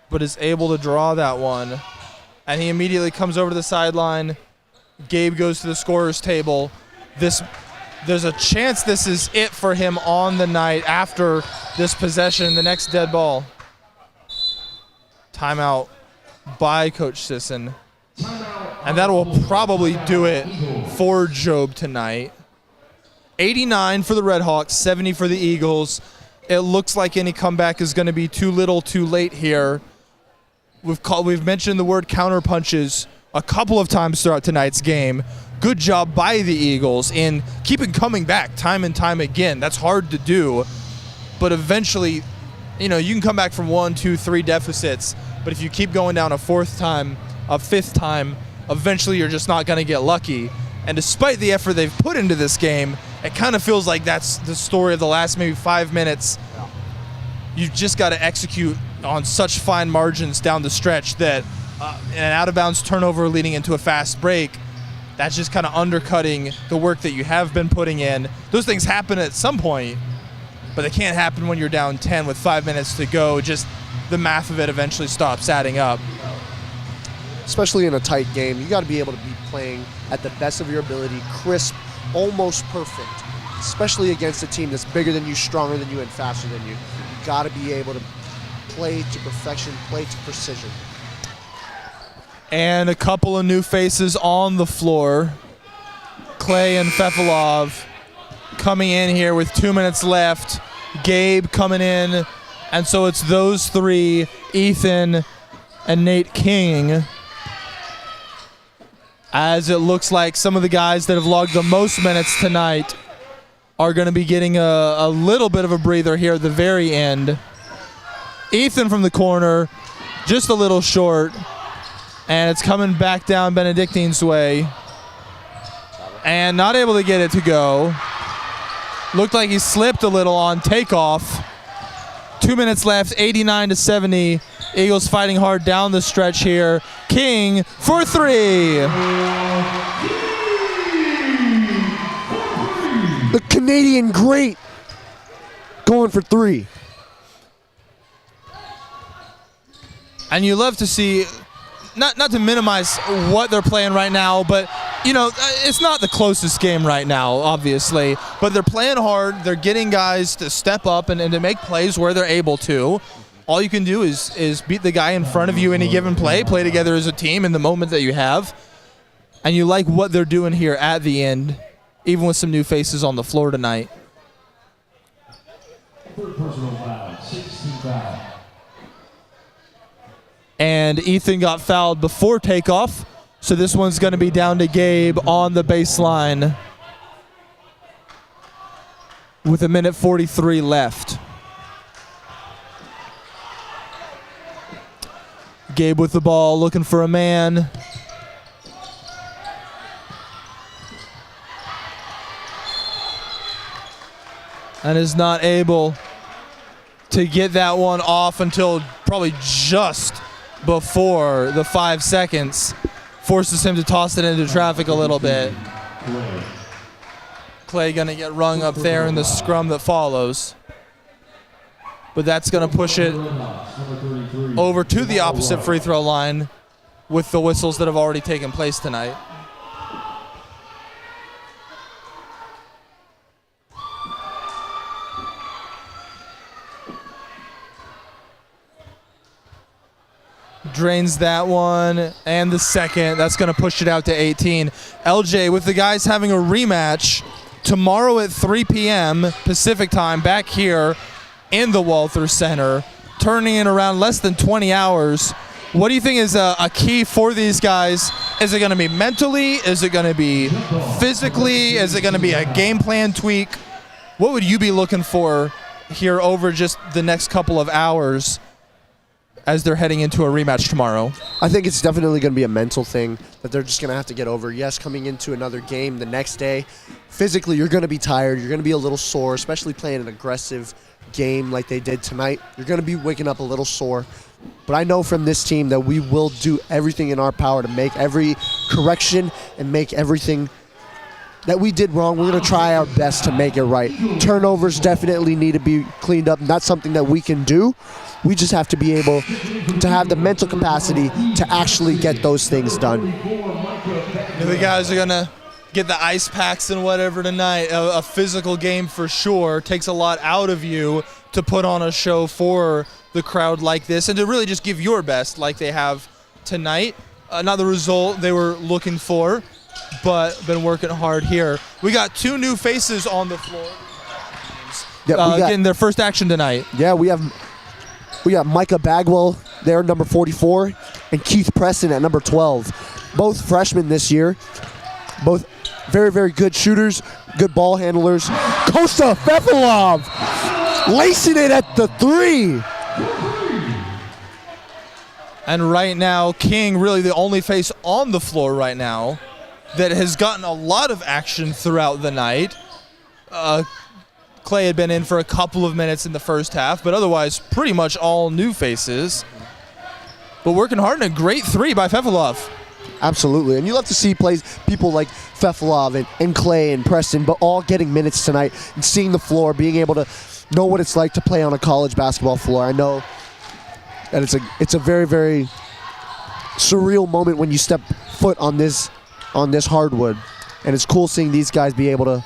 [SPEAKER 1] but is able to draw that one. And he immediately comes over to the sideline. Gabe goes to the scorer's table. There's a chance this is it for him on the night after this possession, the next dead ball. Timeout by Coach Sisson. And that will probably do it for Job tonight. 89 for the Redhawks, 70 for the Eagles. It looks like any comeback is going to be too little too late here. We've mentioned the word counter punches a couple of times throughout tonight's game. Good job by the Eagles in keeping coming back time and time again. That's hard to do, but eventually, you know, you can come back from 1, 2, 3 deficits, but if you keep going down a fourth time, a fifth time, eventually you're just not going to get lucky. And despite the effort they've put into this game, it kind of feels like that's the story of the last maybe 5 minutes. You've just got to execute on such fine margins down the stretch that an out-of-bounds turnover leading into a fast break, that's just kind of undercutting the work that you have been putting in. Those things happen at some point, but they can't happen when you're down 10 with 5 minutes to go. Just the math of it eventually stops adding up.
[SPEAKER 2] especially in a tight game. You got to be able to be playing at the best of your ability, crisp, almost perfect, especially against a team that's bigger than you, stronger than you, and faster than you. You got to be able to play to perfection, play to precision.
[SPEAKER 1] And a couple of new faces on the floor. Clay and Fefilov coming in here with 2 minutes left. Gabe coming in. And so it's those three, Ethan and Nate King. As it looks like some of the guys that have logged the most minutes tonight are going to be getting a little bit of a breather here at the very end. Ethan from the corner, just a little short. And it's coming back down Benedictine's way. And not able to get it to go. Looked like he slipped a little on takeoff. 2 minutes left, 89-70. Eagles fighting hard down the stretch here. King for three.
[SPEAKER 2] The Canadian great going for three.
[SPEAKER 1] And you love to see, not to minimize what they're playing right now, but you know, it's not the closest game right now, obviously, but they're playing hard. They're getting guys to step up and to make plays where they're able to. All you can do is beat the guy in front of you any given play together as a team in the moment that you have. And you like what they're doing here at the end, even with some new faces on the floor tonight.
[SPEAKER 4] Third personal foul, 16 foul.
[SPEAKER 1] And Ethan got fouled before takeoff, so this one's going to be down to Gabe on the baseline with 1:43 left. Gabe with the ball, looking for a man. And is not able to get that one off until probably just before the 5 seconds. Forces him to toss it into traffic a little bit. Clay gonna get rung up there in the scrum that follows. But that's gonna push it over to the opposite free throw line with the whistles that have already taken place tonight. Drains that one, and the second. That's going to push it out to 18. LJ, with the guys having a rematch tomorrow at 3 p.m. Pacific time back here in the Walther Center, turning in around less than 20 hours. What do you think is a key for these guys? Is it going to be mentally? Is it going to be physically? Is it going to be a game plan tweak? What would you be looking for here over just the next couple of hours as they're heading into a rematch tomorrow?
[SPEAKER 2] I think it's definitely going to be a mental thing that they're just going to have to get over. Yes, coming into another game the next day, physically you're going to be tired. You're going to be a little sore, especially playing an aggressive game like they did tonight. You're going to be waking up a little sore. But I know from this team that we will do everything in our power to make every correction and make everything that we did wrong. We're going to try our best to make it right. Turnovers definitely need to be cleaned up. Not something that we can do. We just have to be able to have the mental capacity to actually get those things done.
[SPEAKER 1] The guys are going to get the ice packs and whatever tonight. A physical game for sure. Takes a lot out of you to put on a show for the crowd like this and to really just give your best like they have tonight. Not the result they were looking for, but been working hard here. We got two new faces on the floor. Getting their first action tonight.
[SPEAKER 2] Yeah, we got Micah Bagwell there, number 44, and Keith Preston at number 12. Both freshmen this year. Both very, very good shooters, good ball handlers. Kosta Fefilov lacing it at the three.
[SPEAKER 1] And right now, King, really the only face on the floor right now that has gotten a lot of action throughout the night. Clay had been in for a couple of minutes in the first half, but otherwise pretty much all new faces. But working hard and a great three by Fefilov.
[SPEAKER 2] Absolutely, and you love to see people like Fefilov and Clay and Preston, but all getting minutes tonight and seeing the floor, being able to know what it's like to play on a college basketball floor. I know that it's a very, very surreal moment when you step foot on this hardwood, and it's cool seeing these guys be able to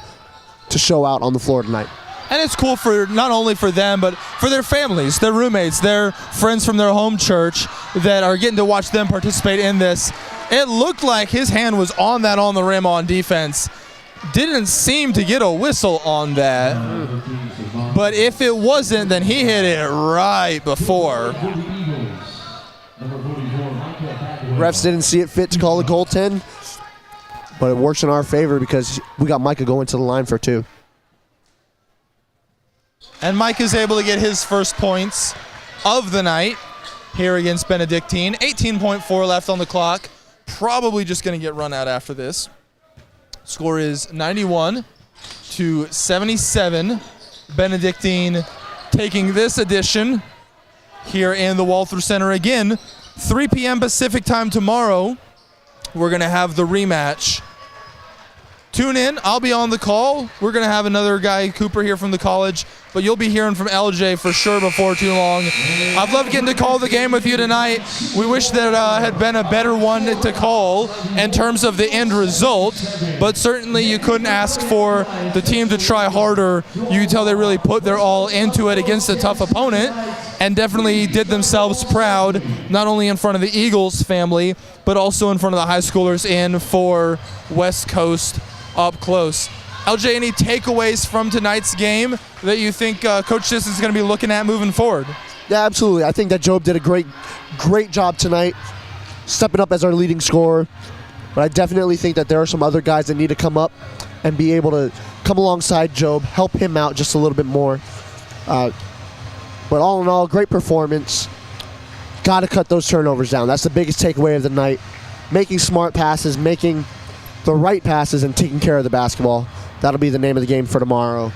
[SPEAKER 2] show out on the floor tonight.
[SPEAKER 1] And it's cool for not only for them, but for their families, their roommates, their friends from their home church that are getting to watch them participate in this. It looked like his hand was on that on the rim on defense. Didn't seem to get a whistle on that. But if it wasn't, then he hit it right before.
[SPEAKER 2] Refs didn't see it fit to call a goaltend, but it works in our favor because we got Micah going to the line for 2.
[SPEAKER 1] And Mike is able to get his first points of the night here against Benedictine. 18.4 left on the clock. Probably just going to get run out after this. Score is 91-77. Benedictine taking this edition here in the Walther Center again. 3 p.m. Pacific time tomorrow. We're going to have the rematch. Tune in. I'll be on the call. We're going to have another guy, Cooper, here from the college, but you'll be hearing from LJ for sure before too long. I've loved getting to call the game with you tonight. We wish that had been a better one to call in terms of the end result, but certainly you couldn't ask for the team to try harder. You can tell they really put their all into it against a tough opponent and definitely did themselves proud, not only in front of the Eagles family, but also in front of the high schoolers in for West Coast up close. LJ, any takeaways from tonight's game that you think Coach Sis is going to be looking at moving forward?
[SPEAKER 2] Yeah, absolutely. I think that Job did a great job tonight, stepping up as our leading scorer. But I definitely think that there are some other guys that need to come up and be able to come alongside Job, help him out just a little bit more. But all in all, great performance. Got to cut those turnovers down. That's the biggest takeaway of the night. Making smart passes, making the right passes, and taking care of the basketball. That'll be the name of the game for tomorrow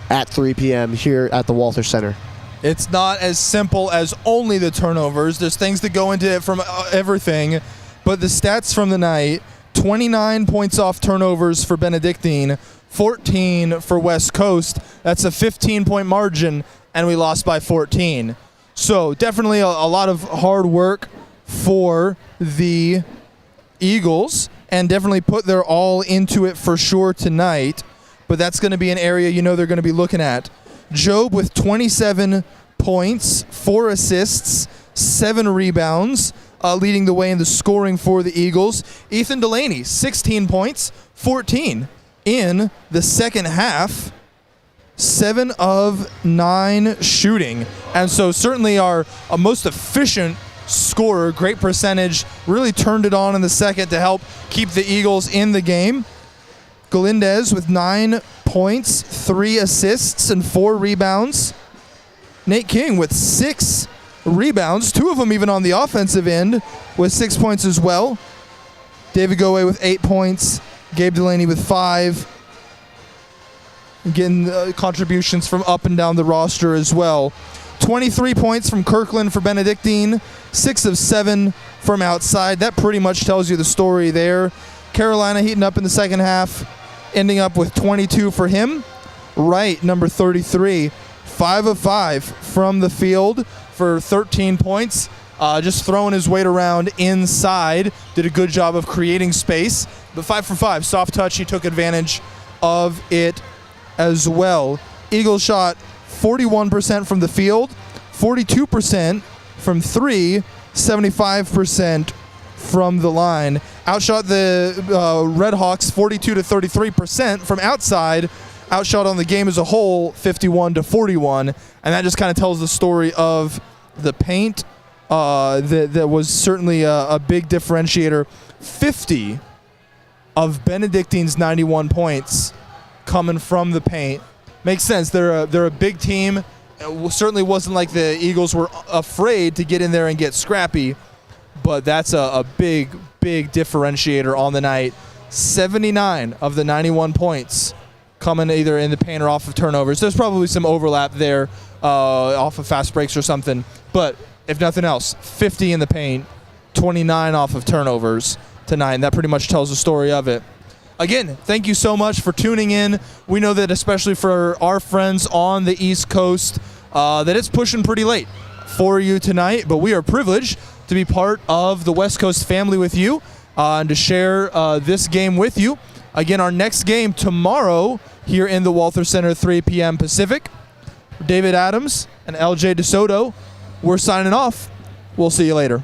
[SPEAKER 2] at 3 p.m. here at the Walther Center.
[SPEAKER 1] It's not as simple as only the turnovers. There's things that go into it from everything. But the stats from the night, 29 points off turnovers for Benedictine, 14 for West Coast. That's a 15-point margin, and we lost by 14. So definitely a lot of hard work for the Eagles, and definitely put their all into it for sure tonight. But that's going to be an area they're going to be looking at. Job with 27 points, 4 assists, 7 rebounds, leading the way in the scoring for the Eagles. Ethan Delaney, 16 points, 14 in the second half, 7 of 9 shooting. And so certainly our most efficient scorer, great percentage, really turned it on in the second to help keep the Eagles in the game. Galindez with 9 points, 3 assists, and 4 rebounds. Nate King with 6 rebounds, 2 of them even on the offensive end with 6 points as well. David Goey with 8 points, Gabe Delaney with 5. Getting contributions from up and down the roster as well. 23 points from Kirkland for Benedictine, 6 of 7 from outside. That pretty much tells you the story there. Carolina heating up in the second half, ending up with 22 for him. Wright, number 33, 5 of 5 from the field for 13 points. Just throwing his weight around inside. Did a good job of creating space. But 5 for 5, soft touch. He took advantage of it as well. Eagles shot 41% from the field, 42% from 3, 75% from the line. Outshot the Red Hawks 42-33% from outside. Outshot on the game as a whole 51-41, and that just kind of tells the story of the paint. That was certainly a big differentiator. 50 of Benedictine's 91 points coming from the paint. Makes sense. They're a big team. It certainly wasn't like the Eagles were afraid to get in there and get scrappy, but that's a big differentiator on the night. 79 of the 91 points coming either in the paint or off of turnovers. There's probably some overlap there off of fast breaks or something, but if nothing else, 50 in the paint, 29 off of turnovers tonight, and that pretty much tells the story of it. Again, thank you so much for tuning in. We know that especially for our friends on the East Coast, that it's pushing pretty late for you tonight, but we are privileged to be part of the West Coast family with you and to share this game with you. Again, our next game tomorrow here in the Walther Center, 3 p.m. Pacific. David Adams and LJ DeSoto, we're signing off. We'll see you later.